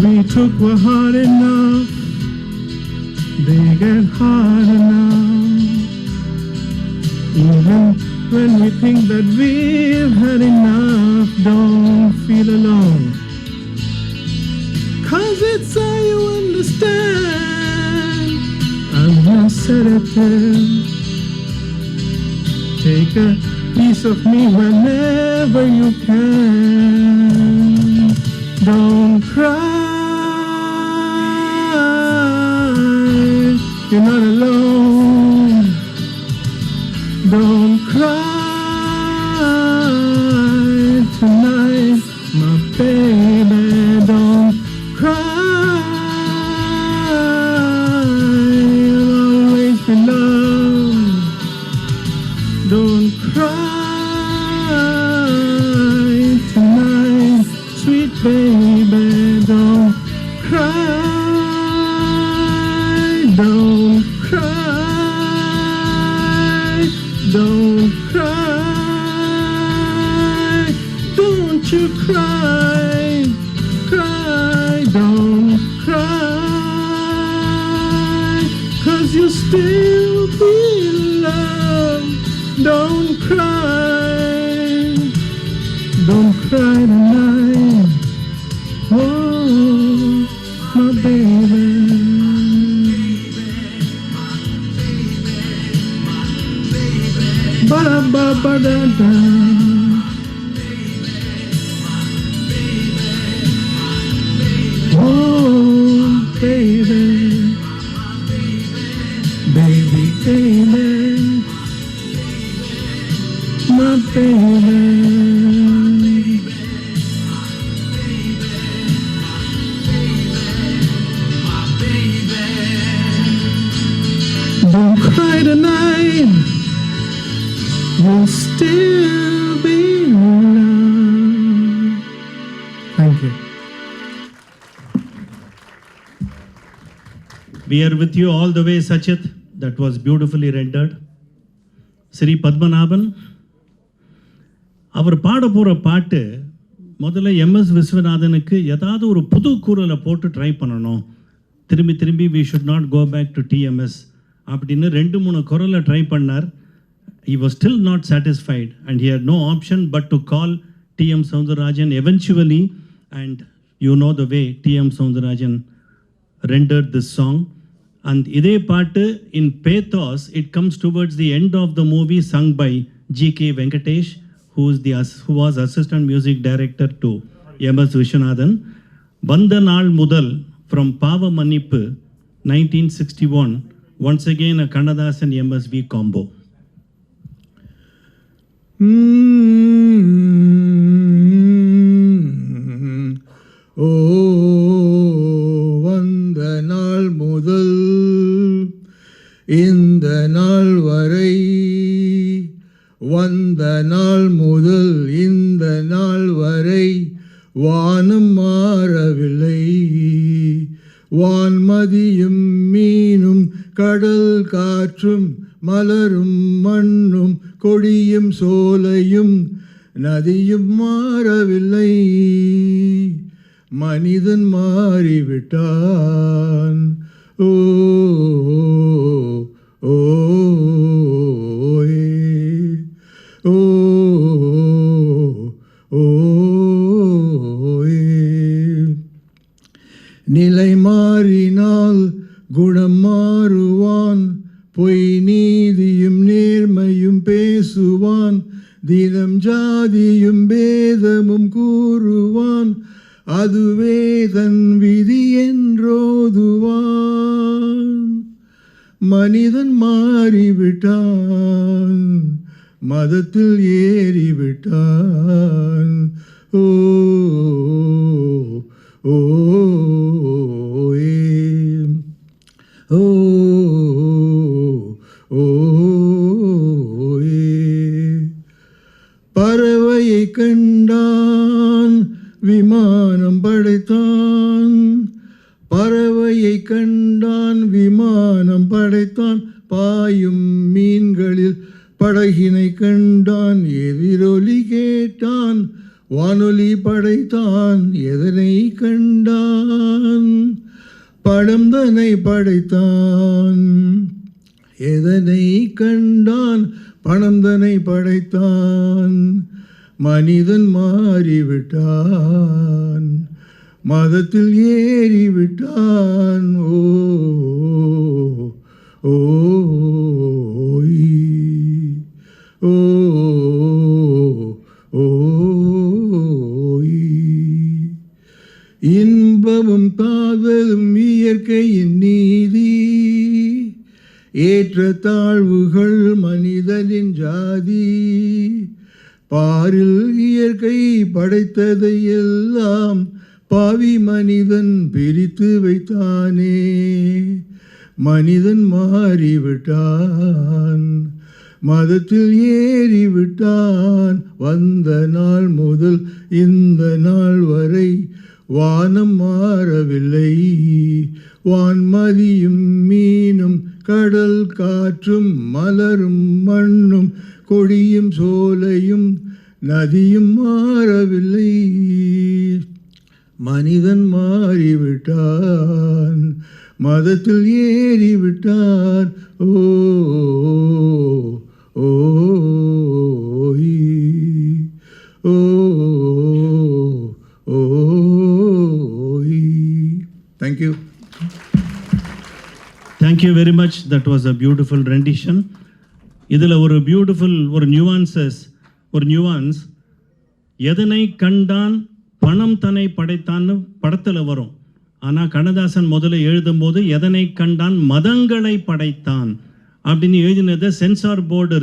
we took were hard enough, they get harder now. Even when we think that we've had enough, don't feel alone, 'cause it's all you understand. I'm your sedative. Take a piece of me whenever you can. Don't cry, you're not alone. Don't cry tonight, my baby. Don't cry, you'll always be loved. Don't cry tonight, sweet baby. Don't cry, don't cry, don't cry. Don't you you still feel love? Don't cry. Don't cry tonight. Oh, my baby. Ba da ba ba da da. Oh, baby, baby, baby, my baby. Don't cry tonight. You'll still be loved. Thank you. We are with you all the way, Sachit. That was beautifully rendered. Sri Padmanabhan, அவர் பாட போகிற பாட்டு முதல்ல MS விஸ்வநாதனுக்கு ஏதாவது ஒரு புது குரலை போட்டு try பண்ணணும். திரும்பி திரும்பி we should not go back to TMS அப்படின்னு 2-3 குரலை ட்ரை பண்ணார். He was still not satisfied and he had no option but to call T.M. Soundararajan eventually, and you know the way T.M. Soundararajan rendered this song. And இதே பாட்டு in pathos, it comes towards the end of the movie, sung by G.K. Venkatesh, who was assistant music director to M.S. Vishwanathan. வந்த நாள் முதல் from Pava Manippu 1961, once again a Kannadasan MSV combo. வந்த நாள் முதல் இந்த நாள் வரை, வந்த நாள் முதல் இந்த நாள் வரை வானம் மாறவில்லை. வான்மதியும் மீனும் கடல் காற்றும் மலரும் மண்ணும் கொடியும் சோலையும் நதியும் மாறவில்லை. மனிதன் மாறிவிட்டான். ஓ ஓ ஓ ஓ நிலை மாறினால் குணம் மாறுவான். பொய் நீதியும் நேர்மையும் பேசுவான். தினம் ஜாதியும் பேதமும் கூறுவான். அதுவே தன் விதி என்றோதுவான். மனிதன் மாறிவிட்டான். மதத்தில் ஏறிவிட்டான். ஓ ஓ ஓ ஓ பறவையை கண்டான் விமானம் படைத்தான். பறவையை கண்டான் விமானம் படைத்தான். பாயும் மீன்களில் படகினை கண்டான். எதிரொலி கேட்டான். வானொலி படைத்தான். எதனை கண்டான்? பழந்தனை படைத்தான். எதனை கண்டான்? பணந்தனை படைத்தான். மனிதன் மாறிவிட்டான். மதத்தில் ஏறிவிட்டான். ஓ ஓ ஓ ஓ இன்பமும் காதலும் இயற்கையின் நீதி. ஏற்ற தாழ்வுகள் மனிதனின் ஜாதி. பாரில் இயற்கை படைத்ததை எல்லாம் பாவி மனிதன் பிரித்து வைத்தானே. மனிதன் மாறிவிட்டான். மதத்தில் ஏறிவிட்டான். வந்த நாள் முதல் இந்த நாள் வரை வானம் மாறவில்லை. வான்மதியும் மீனும் கடல் காற்றும் மலரும் மண்ணும் கொடியும் சோலையும் நதியும் மாறவில்லை. மனிதன் மாறிவிட்டான். மதத்தில் ஏறிவிட்டார். ஓ ஓ ஓ ஓ. Thank you. Thank you very much. That was a beautiful rendition. இதில் ஒரு பியூட்டிஃபுல் ஒரு நியூவான்ஸ் எதனை கண்டான் பணம் தன்னை படைத்தான்னு படத்தில் வரும். ஆனால் கண்ணதாசன் முதல்ல எழுதும்போது எதனை கண்டான் மதங்களை படைத்தான் அப்படின்னு எழுதினதை சென்சார் போர்டு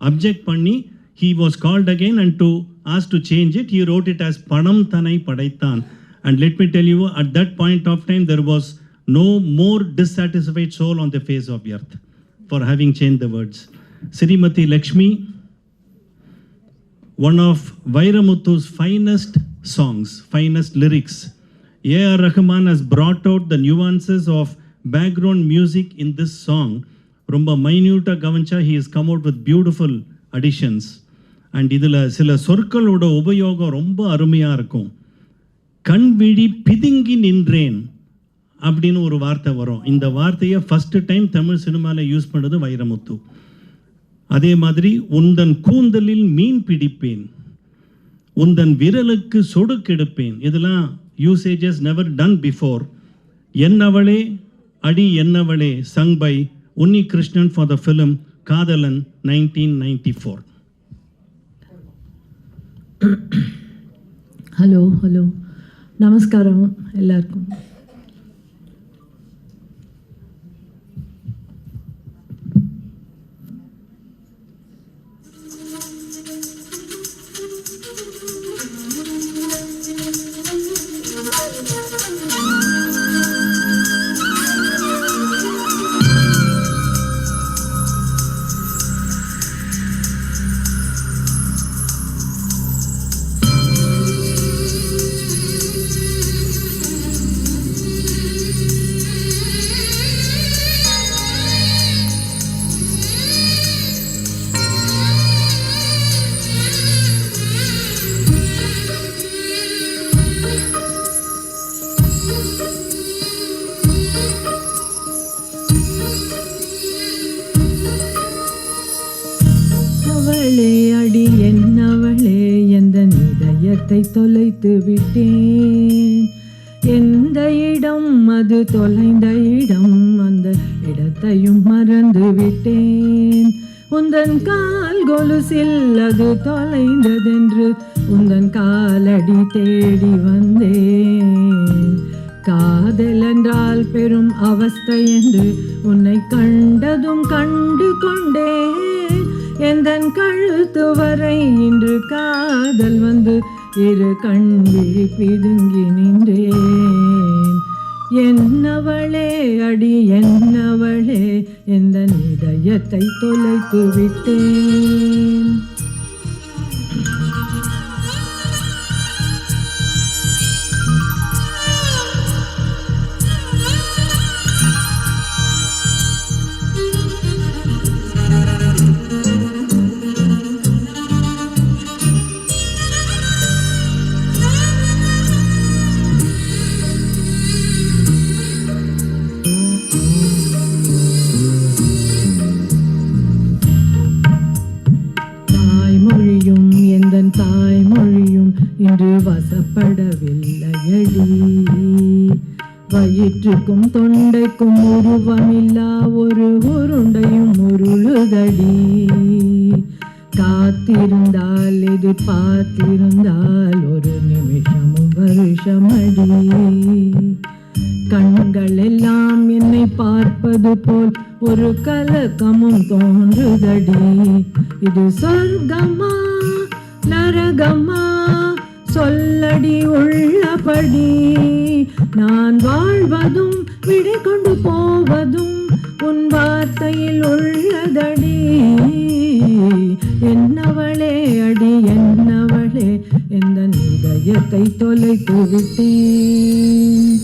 அப்ஜெக்ட் பண்ணி he was called again and asked to change it. He wrote it as பணம் தன்னை படைத்தான். And let me tell you, at that point of time there was no more dissatisfied soul on the face of the earth for having changed the words. Srimati Lakshmi, one of Vairamuthu's finest songs, finest lyrics. A.R. Rahman has brought out the nuances of background music in this song. Romba minute gavancha, he has come out with beautiful additions. And idila sila சொற்களோட உபயோகம் ரொம்ப அருமையா இருக்கும். கண்விழி பிதுங்கி நின்றேன் அப்படின்னு ஒரு வார்த்தை வரும். இந்த வார்த்தையை ஃபர்ஸ்ட் டைம் தமிழ் சினிமாவில் யூஸ் பண்ணது வைரமுத்து. அதே மாதிரி உந்தன் கூந்தலில் மீன் பிடிப்பேன், உந்தன் விரலுக்கு சொடுக்கெடுப்பேன். இதெல்லாம் யூசேஜஸ் நெவர் டன் பிஃபோர். என்னவளே அடி என்னவளே song by Unni Krishnan for the film Kadhalan 1994. Hello நமஸ்காரம் எல்லாருக்கும். தொலைத்து விட்டேன். எந்த இடம் அது தொலைந்த இடம், அந்த இடத்தையும் மறந்து விட்டேன். உந்தன் கால் கொலுசில் அது தொலைந்ததென்று உந்தன் காலடி தேடி வந்தேன். காதல் என்றால் பெரும் அவஸ்தை என்று உன்னை கண்டதும் கண்டு கொண்டேன். எந்தன் கழுத்து வரை இன்று காதல் வந்து இரு கண்விழி பிதுங்கி நின்றேன். என்னவளே அடி என்னவளே எந்த இதயத்தை தொலைத்து விட்டேன். இன்று வசப்படவில்லையடி. வயிற்றுக்கும் தொண்டைக்கும் உருவமில்லா ஒரு உருண்டையும் உருளுதடி. காத்திருந்தால் எதிர்பார்த்திருந்தால் ஒரு நிமிஷமும் வருஷமடி. கண்கள் எல்லாம் என்னை பார்ப்பது போல் ஒரு கலக்கமும் தோன்றுதடி. இது சொர்க்கமா நரகமா சொல்லடி உள்ளபடி. நான் வாழ்வதும் விடை கொண்டு போவதும் உன் வார்த்தையில் உள்ளதடி. என்னவளே அடி என்னவளே எந்த இதயத்தை தொலைத்து விட்டேன்.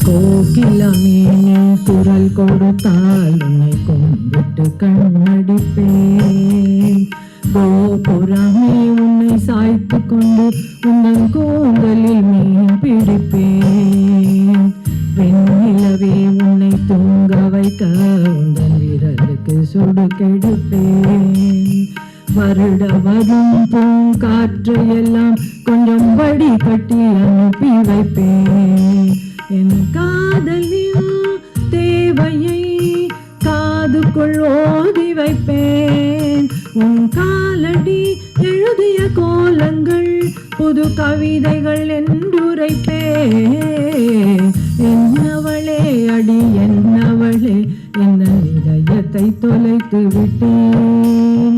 கோகிலமே நீ குரல் கொடுத்தால் உன்னை கும்பிட்டு கண்ணடிப்பேன். கோபுரமே உன்னை சாய்த்து கொண்டு உன்னன் கூந்தலில் மீன் பிடிப்பேன். வெண்ணிலவே உன்னை தூங்க வைக்க உந்தன் விரலுக்கு சுடு கெடுப்பேன். வருட வரும் பூங்காற்று எல்லாம் கொஞ்சம் வடி கட்டி அனுப்பி வைப்பேன். என் காதலின் தேவையை காதுக்குள் ஓதி வைப்பேன். உன் காலடி எழுதிய கோலங்கள் புது கவிதைகள் என்றுரைப்பேன். என்னவளே அடி என்னவளே என்ன இதயத்தை தொலைத்து விட்டேன்.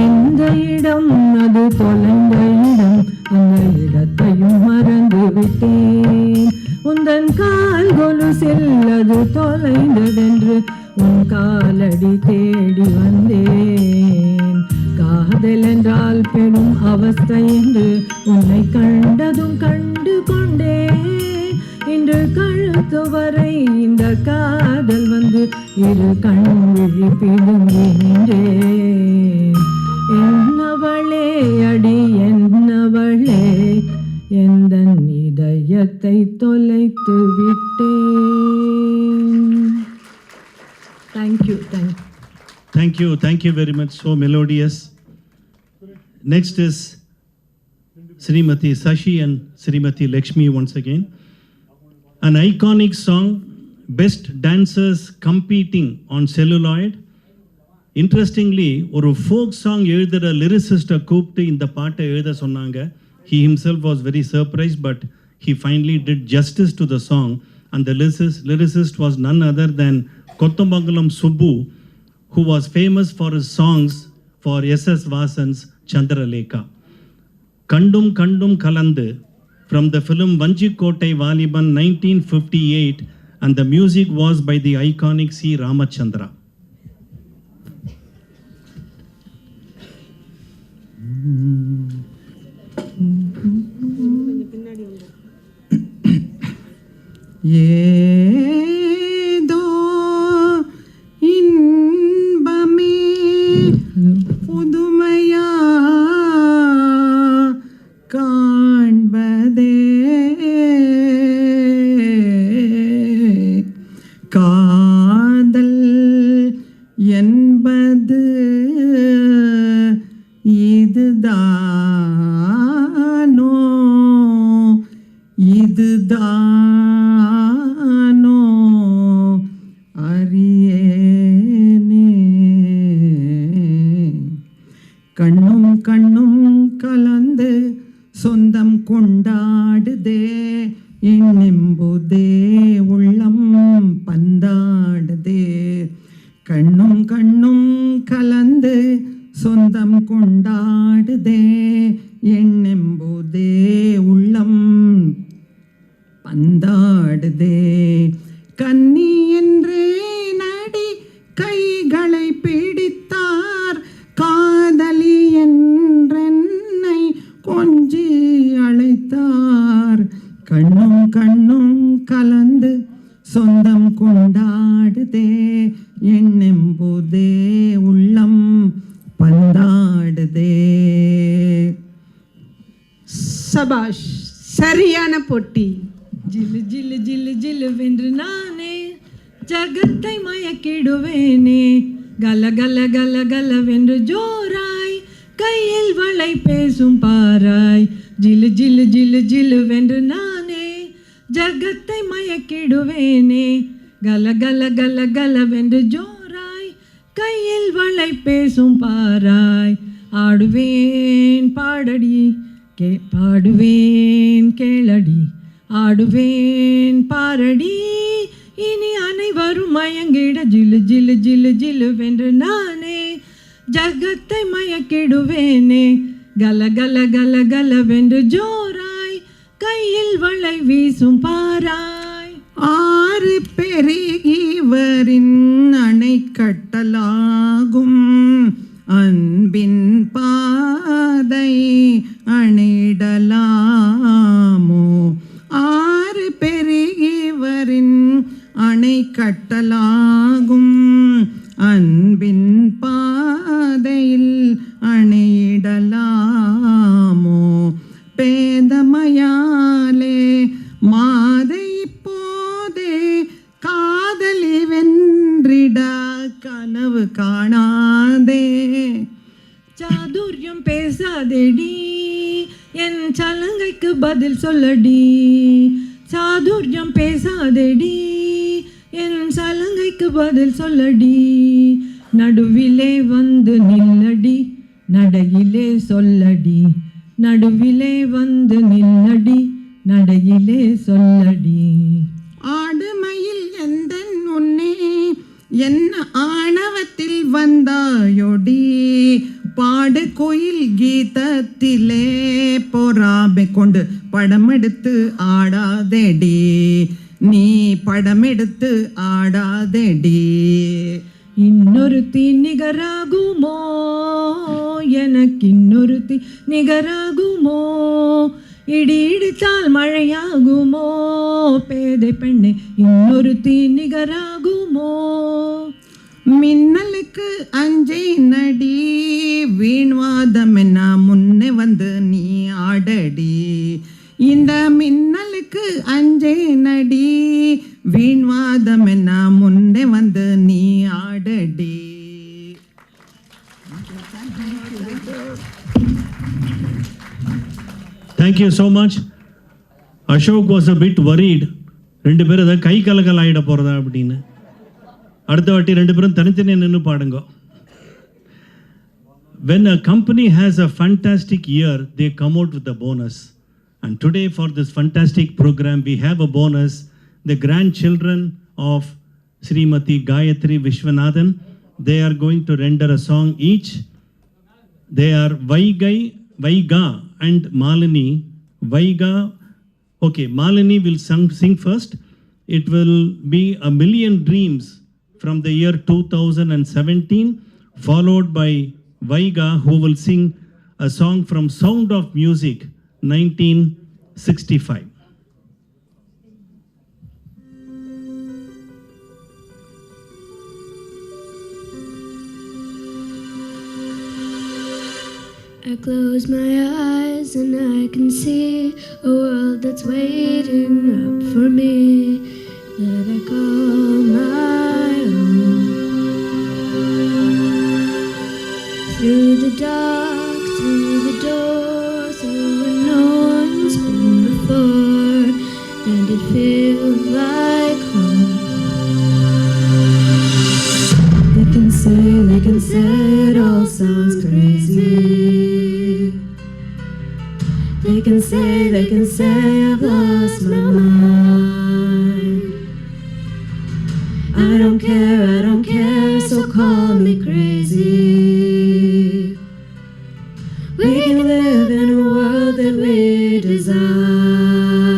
எந்த இடம் அது தொலைந்த இடம், அந்த இடத்தையும் மறந்து விட்டேன். உந்தன் கால் கொலுசில் அது தொலைந்ததென்று உன் காலடி தேடி வந்தேன். காதல் என்றால் பெரும் அவஸ்தை என்று உன்னை கண்டதும் கண்டு கொண்டேன். இன்று கழுத்து வரை இந்த காதல் வந்து இரு கண் விழி பிடுங்கி நின்றேன். என்னவளே அடி என்னவளே எந்தன் இதயத்தை தொலைத்து விட்டேன். Thank you. Thank you very much. So melodious. Next is Srimati Sashi and Srimati Lakshmi once again. An iconic song, best dancers competing on celluloid. Interestingly, ஒரு folk song எழுதுற lyricist-ஐ கூப்பிட்டு இந்த பாட்டை எழுத சொன்னாங்க. He himself was very surprised, but he finally did justice to the song. And the lyricist was none other than Kottambangalam Subbu, who was famous for his songs for S.S. Vasan's Chandralekha. Kandum Kandum Kalandu from the film Vanchikottai Valiban 1958, and the music was by the iconic C. Ramachandra. ஏதோ இன்பமே புதுமையா காண்பதே காதல் என்பது இதுதானோ இதுதானோ அறியேனே. கண்ணும் கண்ணும் கலந்து சொந்தம் கொண்டாடுதே எண்ணெம்புதே உள்ளம் பந்தாடுதே. கண்ணும் கண்ணும் கலந்து சொந்தம் கொண்டாடுதே எண்ணெம்புதே உள்ளம் பந்தாடுதே. கன்னி என்றே நடி கைகளை பிடித்தார் காதலி என்றென்னை கொஞ்சி அழைத்தார். கண்ணும் கண்ணும் கலந்து சொந்தம் கொண்டாடுதே எண்ணெம்புதே உள்ளம் பந்தாடுதே. சபாஷ், சரியான போட்டி. ஜில்லு ஜில்லு ஜில்லு ஜில்லு வென்று நானே ஜகத்தை மயக்கிடுவேனே. கல கல கல கல வென்று ஜோராய் கையில் வளை பேசும் பாராய். ஜில்லு ஜில்லு ஜில்லு ஜில்லு வென்று நானே ஜகத்தை மயக்கிடுவேனே. கல கல கல கல வென்று ஜோராய் கையில் வளை பேசும் பாராய். ஆடுவேன் பாடடி பாடுவேன் கேளடி ஆடுவேன் பாரடி இனி அனைவரும் மயங்கிட. ஜில்லு ஜில்லு ஜில்லு ஜில்லு வென்று நானே ஜகத்தை மயக்கிடுவேனே. கல கல கல கல வென்று ஜோராய் கையில் வளை வீசும் பாராய். ஆறு பெருகிவரின் அணை கட்டலாகும் அன்பின் பாதை அணிடலாமோ. ஆறு பெருகிவரின் பேசாதேடி என் சலங்கைக்கு பதில் சொல்லடி சாதுர்யம் பேசாதேடி என் சலங்கைக்கு பதில் சொல்லடி நடுவிலே வந்து நில்லடி நடையிலே சொல்லடி நடுவிலே வந்து நில்லடி நடையிலே சொல்லடி ஆடுமயில் எந்தன் முன்னே என்ன ஆணவத்தில் வந்தாயொடி பாடு கோயில் கீதத்திலே பொறாமை கொண்டு படமெடுத்து ஆடாதேடி நீ படமெடுத்து ஆடாதேடி இன்னொருத்தி நிகராகுமோ எனக்கு இன்னொருத்தி நிகராகுமோ இடி இடித்தால் மழையாகுமோ பேதை பெண்ணே இன்னொருத்தி நிகராகுமோ மின்னலுக்கு அஞ்சை நடி வீண்வாதம் என்ன முன்னே வந்து நீ ஆடடி இந்த மின்னலுக்கு அஞ்சை நடி வீண்வாதம் என்ன முன்னே வந்து நீ ஆடடி. Thank you so much. Ashok was a bit worried. ரெண்டு பேரும் ஏதாவது கை கலகல் ஆகிட போகிறதா அப்படின்னு. அடுத்த வாட்டி ரெண்டு பேரும் தனித்தனியாக நின்று பாடுங்க. When a company has a fantastic year, they come out with a bonus. And today for this fantastic program, we have a bonus. The grandchildren of Srimati Gayatri Vishwanathan, they are going to render a song each. They are Vaiga and Malini. Vaiga, okay, Malini will sing first. It will be A Million Dreams from the year 2017, followed by Vaiga, who will sing a song from Sound of Music 1965. I close my eyes and I can see a world that's waiting up for me that I call my own. Through the dark, through the door, through where no one's been before, and it feels like home. They can say it all sounds crazy. They can say I've lost my mind. I don't care, so call me crazy. We can live in a world that we design.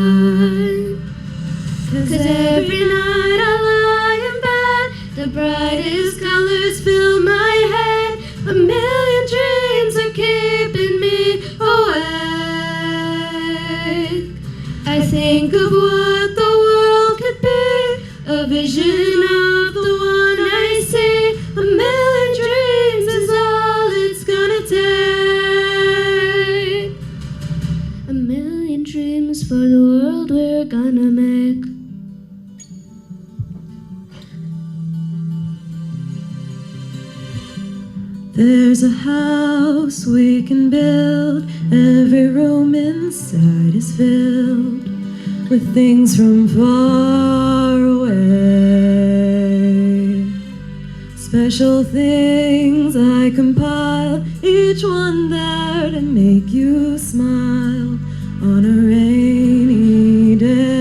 'Cause every night I lie in bed, the brightest colors fill my head. A million dreams are keeping me awake. I think of what the world could be, a vision of the one I see. A million dreams is all it's gonna take. A million dreams for the world we're gonna make. There's a house we can build, every room inside is filled with things from far away. Special things I compile, each one there to make you smile on a rainy day.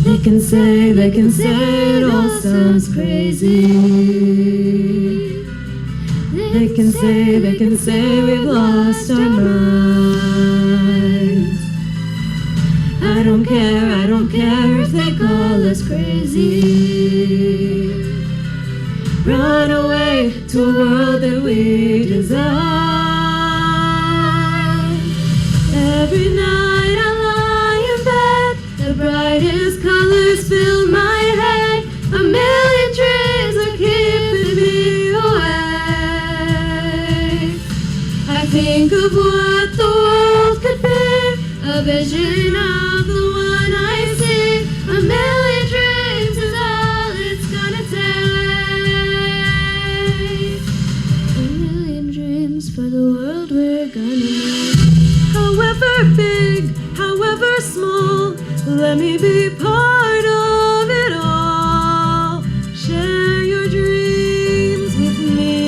They can say it all sounds crazy. They can say we've lost our minds. I don't care if they call us crazy. Run away to a world that we design. Every night I lie in bed, the brightest colors fill my head. A million dreams are keeping me awake. I think of what the world could be, a vision of the one I see. A million dreams is all it's gonna take. A million dreams. Let me be part of it all. Share your dreams with me.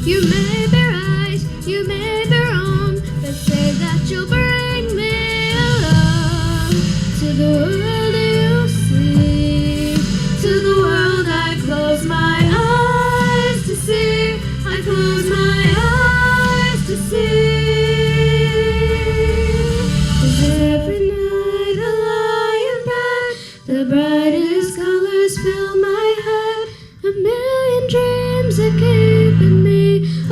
You may be right, you may be wrong, but say that you'll bring me along to the world you see, to the world I close my eyes to see. I close my eyes to see. 'Cause every night I lie in bed, the brightest colors fill my head. A million dreams are keeping me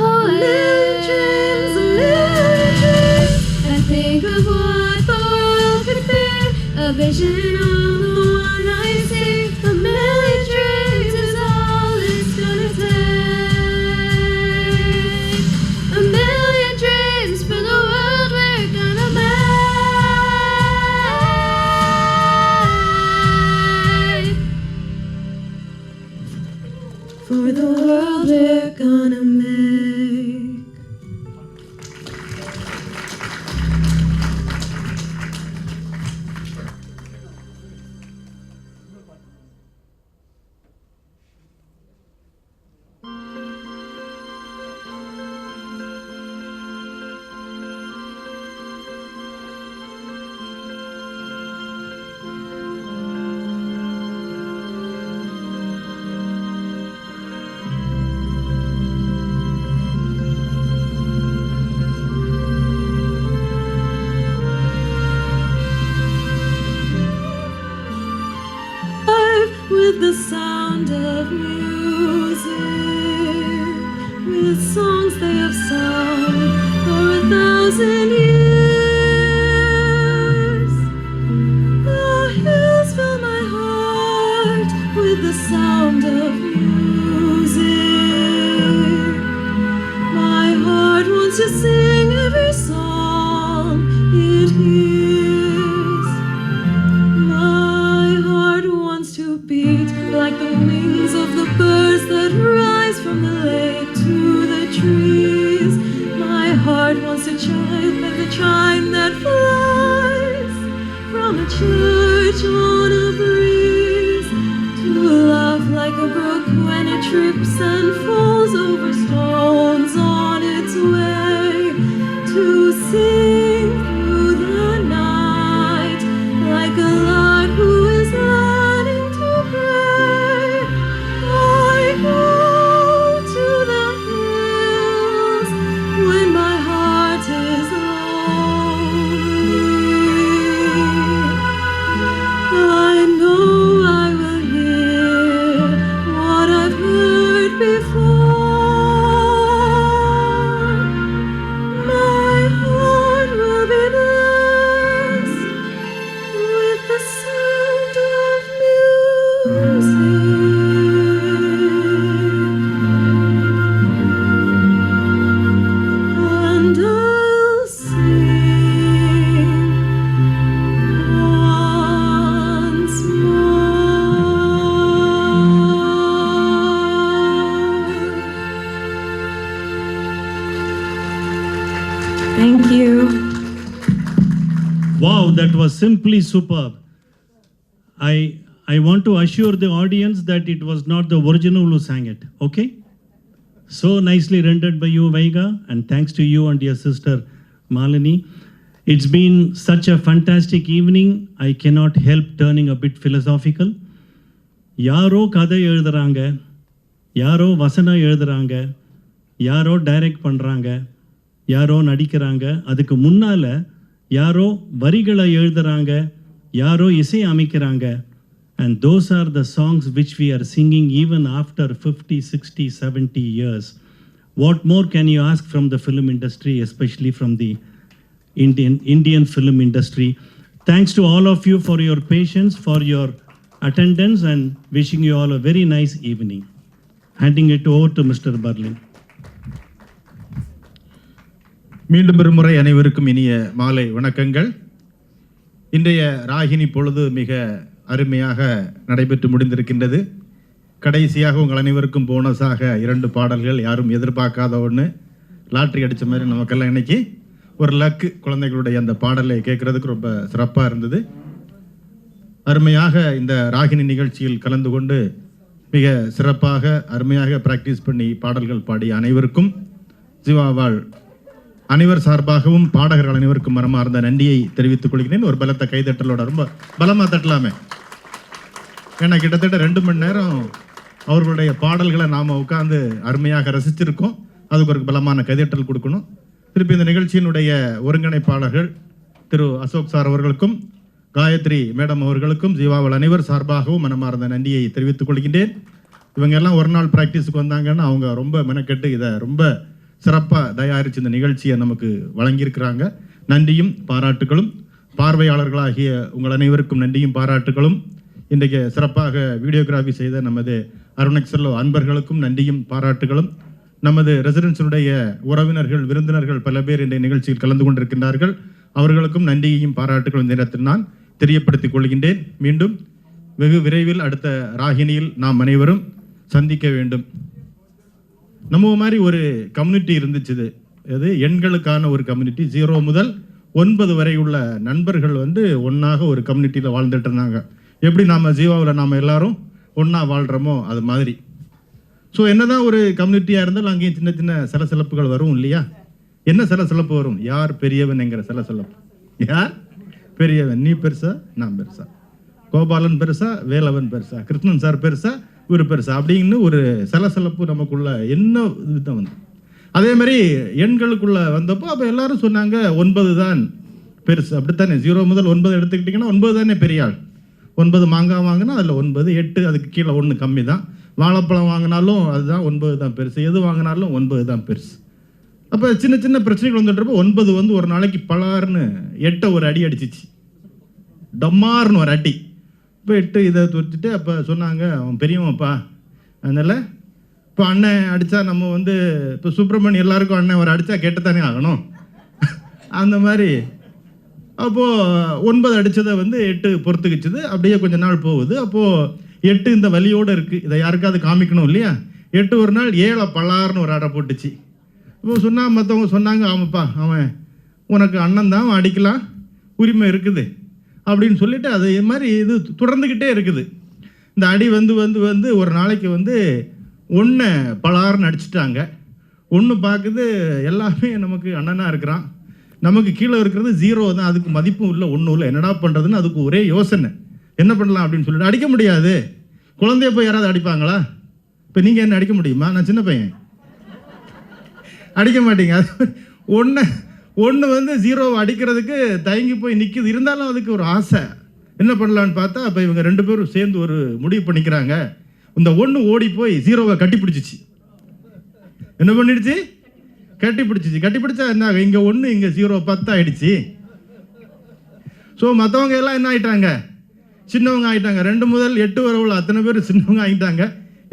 awake. A million dreams. I think of what the world could be, a vision of the one I see. A million dreams is all it's gonna take. A million dreams for the world we're gonna make. For the world we're gonna make. With the sound of music, with songs they have sung for 1,000 years. The hills fill my heart with the sound of music. My heart wants to sing every song it hears. My heart wants to beat like the wings of the birds that rise from the lake to the trees. My heart wants to chime like the chime that flies from a church on a breeze, to laugh like a brook when it trips and falls over stones on its way, to sing through the night like a lark who is learning to pray. I go to the hills when my heart is lonely. I know I will hear what I've heard before. My heart will be blessed with the sound of music. And I'll sing once more. Thank you. Wow, that was simply superb. I want to assure the audience that it was not the original who sang it, okay? So nicely rendered by you, Vaiga, and thanks to you and your sister, Malini. It's been such a fantastic evening. I cannot help turning a bit philosophical. யாரோ கதை எழுதுறாங்க, யாரோ வசனம் எழுதுறாங்க, யாரோ direct பண்ணுறாங்க, யாரோ நடிக்கிறாங்க. அதுக்கு முன்னால் யாரோ வரிகளை எழுதுறாங்க, யாரோ இசை அமைக்கிறாங்க. And those are the songs which we are singing even after 50, 60, 70 years. What more can you ask from the film industry, especially from the Indian film industry? Thanks to all of you for your patience, for your attendance, and wishing you all a very nice evening. Handing it over to Mr. Berlin. மீண்டும் ஒருமுறை அனைவருக்கும் இனிய மாலை வணக்கங்கள். இன்றைய ராகினி பொழுது மிக அருமையாக நடைபெற்று முடிந்திருக்கின்றது. கடைசியாக உங்கள் அனைவருக்கும் போனஸாக 2 பாடல்கள், யாரும் எதிர்பார்க்காத ஒன்று, லாட்ரி அடித்த மாதிரி நமக்கெல்லாம் இன்னைக்கு ஒரு லக்கு குழந்தைகளுடைய அந்த பாடலை கேட்கறதுக்கு ரொம்ப சிறப்பாக இருந்தது. அருமையாக இந்த ராகினி நிகழ்ச்சியில் கலந்து கொண்டு மிக சிறப்பாக அருமையாக பிராக்டிஸ் பண்ணி பாடல்கள் பாடிய அனைவருக்கும் ஜீவாவால் அனைவர் சார்பாகவும் பாடகர்கள் அனைவருக்கும் மனமார்ந்த நன்றியை தெரிவித்துக் கொள்கிறேன். ஒரு பலத்த கைதட்டலோட ரொம்ப பலமாக தட்டலாமே. ஏன்னா கிட்டத்தட்ட 2 மணி நேரம் அவர்களுடைய பாடல்களை நாம் உட்கார்ந்து அருமையாக ரசிச்சிருக்கோம். அதுக்கு ஒரு பலமான கைதட்டல் கொடுக்கணும். திருப்பி இந்த நிகழ்ச்சியினுடைய ஒருங்கிணைப்பாளர்கள் திரு அசோக் சார் அவர்களுக்கும் காயத்ரி மேடம் அவர்களுக்கும் ஜீவாவல் அனைவர் சார்பாகவும் மனமார்ந்த நன்றியை தெரிவித்துக் கொள்கின்றேன். இவங்க எல்லாம் ஒரு நாள் பிராக்டிஸுக்கு வந்தாங்கன்னா அவங்க ரொம்ப மெனக்கெட்டு இதை ரொம்ப சிறப்பாக தயாரித்து இந்த நிகழ்ச்சியை நமக்கு வழங்கியிருக்கிறாங்க. நன்றியும் பாராட்டுகளும். பார்வையாளர்களாகிய உங்கள் அனைவருக்கும் நன்றியும் பாராட்டுகளும். இன்றைக்கு சிறப்பாக வீடியோகிராஃபி செய்த நமது அருணெக்ஸலோ அன்பர்களுக்கும் நன்றியும் பாராட்டுகளும். நமது ரெசிடென்ஸினுடைய உறவினர்கள் விருந்தினர்கள் பல பேர் இந்த நிகழ்ச்சியில் கலந்து கொண்டிருக்கின்றார்கள். அவர்களுக்கும் நன்றியையும் பாராட்டுகளும் இந்த நேரத்தில் நான் தெரியப்படுத்திக் கொள்கின்றேன். மீண்டும் வெகு விரைவில் அடுத்த ராகினியில் நாம் அனைவரும் சந்திக்க வேண்டும். நம்ம மாதிரி ஒரு கம்யூனிட்டி இருந்துச்சு. அது எண்களுக்கான ஒரு கம்யூனிட்டி. 0 முதல் 9 வரை உள்ள நண்பர்கள் ஒன்றாக ஒரு கம்யூனிட்டியில் வாழ்ந்துட்டு இருந்தாங்க. எப்படி நாம் ஜீவாவில் நாம் எல்லாரும் ஒன்றா வாழ்கிறோமோ அது மாதிரி. ஸோ என்னதான் ஒரு கம்யூனிட்டியாக இருந்தாலும் அங்கேயும் சின்ன சின்ன சலசலப்புகள் வரும் இல்லையா? என்ன சலசலப்பு வரும்? யார் பெரியவன் என்கிற சலசலப்பு. யார் பெரியவன்? நீ பெருசா நான் பெருசா, கோபாலன் பெருசா வேலவன் பெருசா, கிருஷ்ணன் சார் பெருசா இவர் பெருசா அப்படின்னு ஒரு சலசலப்பு நமக்குள்ள என்ன இதுதான் அதே மாதிரி எண்களுக்குள்ள வந்தப்போ அப்போ எல்லாரும் சொன்னாங்க 9 தான் பெருசு. அப்படித்தானே? 0 முதல் 9 எடுத்துக்கிட்டிங்கன்னா 9 தானே பெரிய ஆள். 9 மாங்காய் வாங்கினா அதில் 9, 8 அதுக்கு கீழே 1 கம்மி தான். வாழைப்பழம் வாங்கினாலும் அதுதான் 9 தான் பெருசு. எது வாங்கினாலும் 9 தான் பெருசு. அப்போ சின்ன சின்ன பிரச்சனைகள் வந்துட்டுறப்போ 9 ஒரு நாளைக்கு பலார்னு 8 ஒரு அடி அடிச்சிச்சு. டம்மார்னு ஒரு அடி. இப்போ 8 இதை துடிச்சிட்டு அப்போ சொன்னாங்க அவன் பெரியவன்ப்பா. அதனால் இப்போ அண்ணன் அடித்தா நம்ம இப்போ சுப்பிரமணியம் எல்லாருக்கும் அண்ணன் ஒரு அடித்தா கேட்டுத்தானே ஆகணும். அந்த மாதிரி அப்போது 9 அடித்ததை 8 பொறுத்துக்கிச்சுது. அப்படியே கொஞ்ச நாள் போகுது. அப்போது 8 இந்த வலியோடு இருக்குது. இதை யாருக்காவது காமிக்கணும் இல்லையா? 8 ஒரு நாள் 7 பலார்னு ஒரு அடை போட்டுச்சு. இப்போ சொன்னால் மற்றவங்க சொன்னாங்க ஆமாப்பா அவன் உனக்கு அண்ணன் தான், அவன் அடிக்கலாம் உரிமை இருக்குது அப்படின்னு சொல்லிட்டு அதே மாதிரி இது தொடர்ந்துக்கிட்டே இருக்குது. இந்த அடி ஒரு நாளைக்கு 1 பலார்னு அடிச்சிட்டாங்க. 1 பார்க்குது எல்லாமே நமக்கு அண்ணனாக இருக்கிறான். நமக்கு கீழே இருக்கிறது 0 தான். அதுக்கு மதிப்பும் இல்லை ஒன்றும் இல்லை. என்னடா பண்ணுறதுன்னு அதுக்கு ஒரே யோசனை. என்ன பண்ணலாம் அப்படின்னு சொல்லிட்டு அடிக்க முடியாது. குழந்தைய போய் யாராவது அடிப்பாங்களா? இப்போ நீங்கள் என்ன அடிக்க முடியுமா? நான் சின்ன பையன், அடிக்க மாட்டீங்க. அது 1 0 அடிக்கிறதுக்கு தயங்கி போய் நிற்கிது. இருந்தாலும் அதுக்கு ஒரு ஆசை. என்ன பண்ணலான்னு பார்த்தா அப்போ இவங்க 2 பேரும் சேர்ந்து ஒரு முடிவு பண்ணிக்கிறாங்க. இந்த 1 ஓடி போய் 0வை கட்டி பிடிச்சிச்சு. என்ன பண்ணிடுச்சு? கட்டி பிடிச்சிச்சு. கட்டி பிடிச்சா என்ன, இங்கே 1 இங்கே 0 10 ஆயிடுச்சு. ஸோ மற்றவங்க எல்லாம் என்ன ஆயிட்டாங்க? சின்னவங்க ஆகிட்டாங்க. 2 முதல் 8 வரை உள்ள அத்தனை பேர் சின்னவங்க ஆகிட்டாங்க.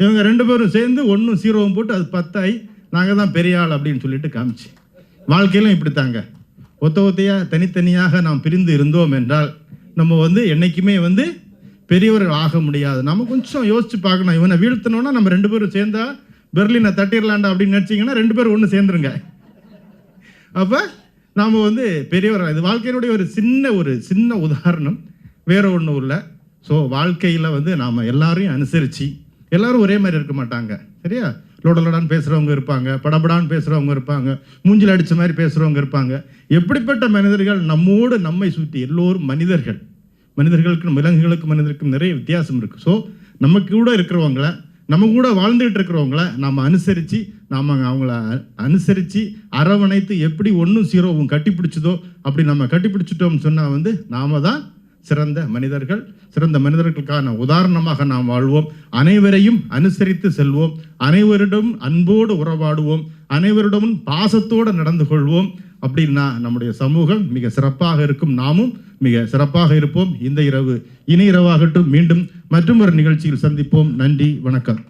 இவங்க 2 பேரும் சேர்ந்து 1 0 போட்டு அது 10 ஆகி நாங்கள் தான் பெரிய ஆள் அப்படின்னு சொல்லிட்டு காமிச்சு. வாழ்க்கையிலும் இப்படித்தாங்க. ஒத்தையாக தனித்தனியாக நாம் பிரிந்து இருந்தோம் என்றால் நம்ம என்றைக்குமே பெரியவர்கள் ஆக முடியாது. நம்ம கொஞ்சம் யோசிச்சு பார்க்கணும். இவனை வீழ்த்தணும்னா நம்ம 2 பேரும் சேர்ந்தா பெர்லினை தட்டிடலாண்டா அப்படின்னு நினச்சிங்கன்னா 2 பேரும் ஒன்று சேர்ந்துருங்க. அப்போ நாம் பெரியவர்கள். இது வாழ்க்கையினுடைய ஒரு சின்ன உதாரணம், வேற ஒன்றும் இல்லை. ஸோ வாழ்க்கையில் நாம் எல்லாரையும் அனுசரித்து, எல்லாரும் ஒரே மாதிரி இருக்க மாட்டாங்க சரியா? லோடலோடான்னு பேசுகிறவங்க இருப்பாங்க, படபடான்னு பேசுகிறவங்க இருப்பாங்க, மூஞ்சில் அடித்த மாதிரி பேசுகிறவங்க இருப்பாங்க. எப்படிப்பட்ட மனிதர்கள் நம்மோடு நம்மை சுற்றி எல்லோரும் மனிதர்கள். மனிதர்களுக்கும் விலங்குகளுக்கும் மனிதர்களுக்கும் நிறைய வித்தியாசம் இருக்குது. ஸோ நம்ம கூட இருக்கிறவங்கள, நம்ம கூட வாழ்ந்துகிட்டு இருக்கிறவங்கள நாம் அனுசரித்து, நாம் அவங்கள அனுசரித்து அரவணைத்து எப்படி 1 0 கட்டிப்பிடிச்சதோ அப்படி நம்ம கட்டிப்பிடிச்சிட்டோம்னு சொன்னால் நாம தான் சிறந்த மனிதர்கள். சிறந்த மனிதர்களுக்கான உதாரணமாக நாம் வாழ்வோம். அனைவரையும் அனுசரித்து செல்வோம். அனைவரிடம் அன்போடு உறவாடுவோம். அனைவரிடமும் பாசத்தோடு நடந்து கொள்வோம். அப்படின்னா நம்முடைய சமூகம் மிக சிறப்பாக இருக்கும். நாமும் மிக சிறப்பாக இருப்போம். இந்த இரவு இனி இரவாகட்டும். மீண்டும் மற்றும் ஒரு நிகழ்ச்சியில் சந்திப்போம். நன்றி, வணக்கம்.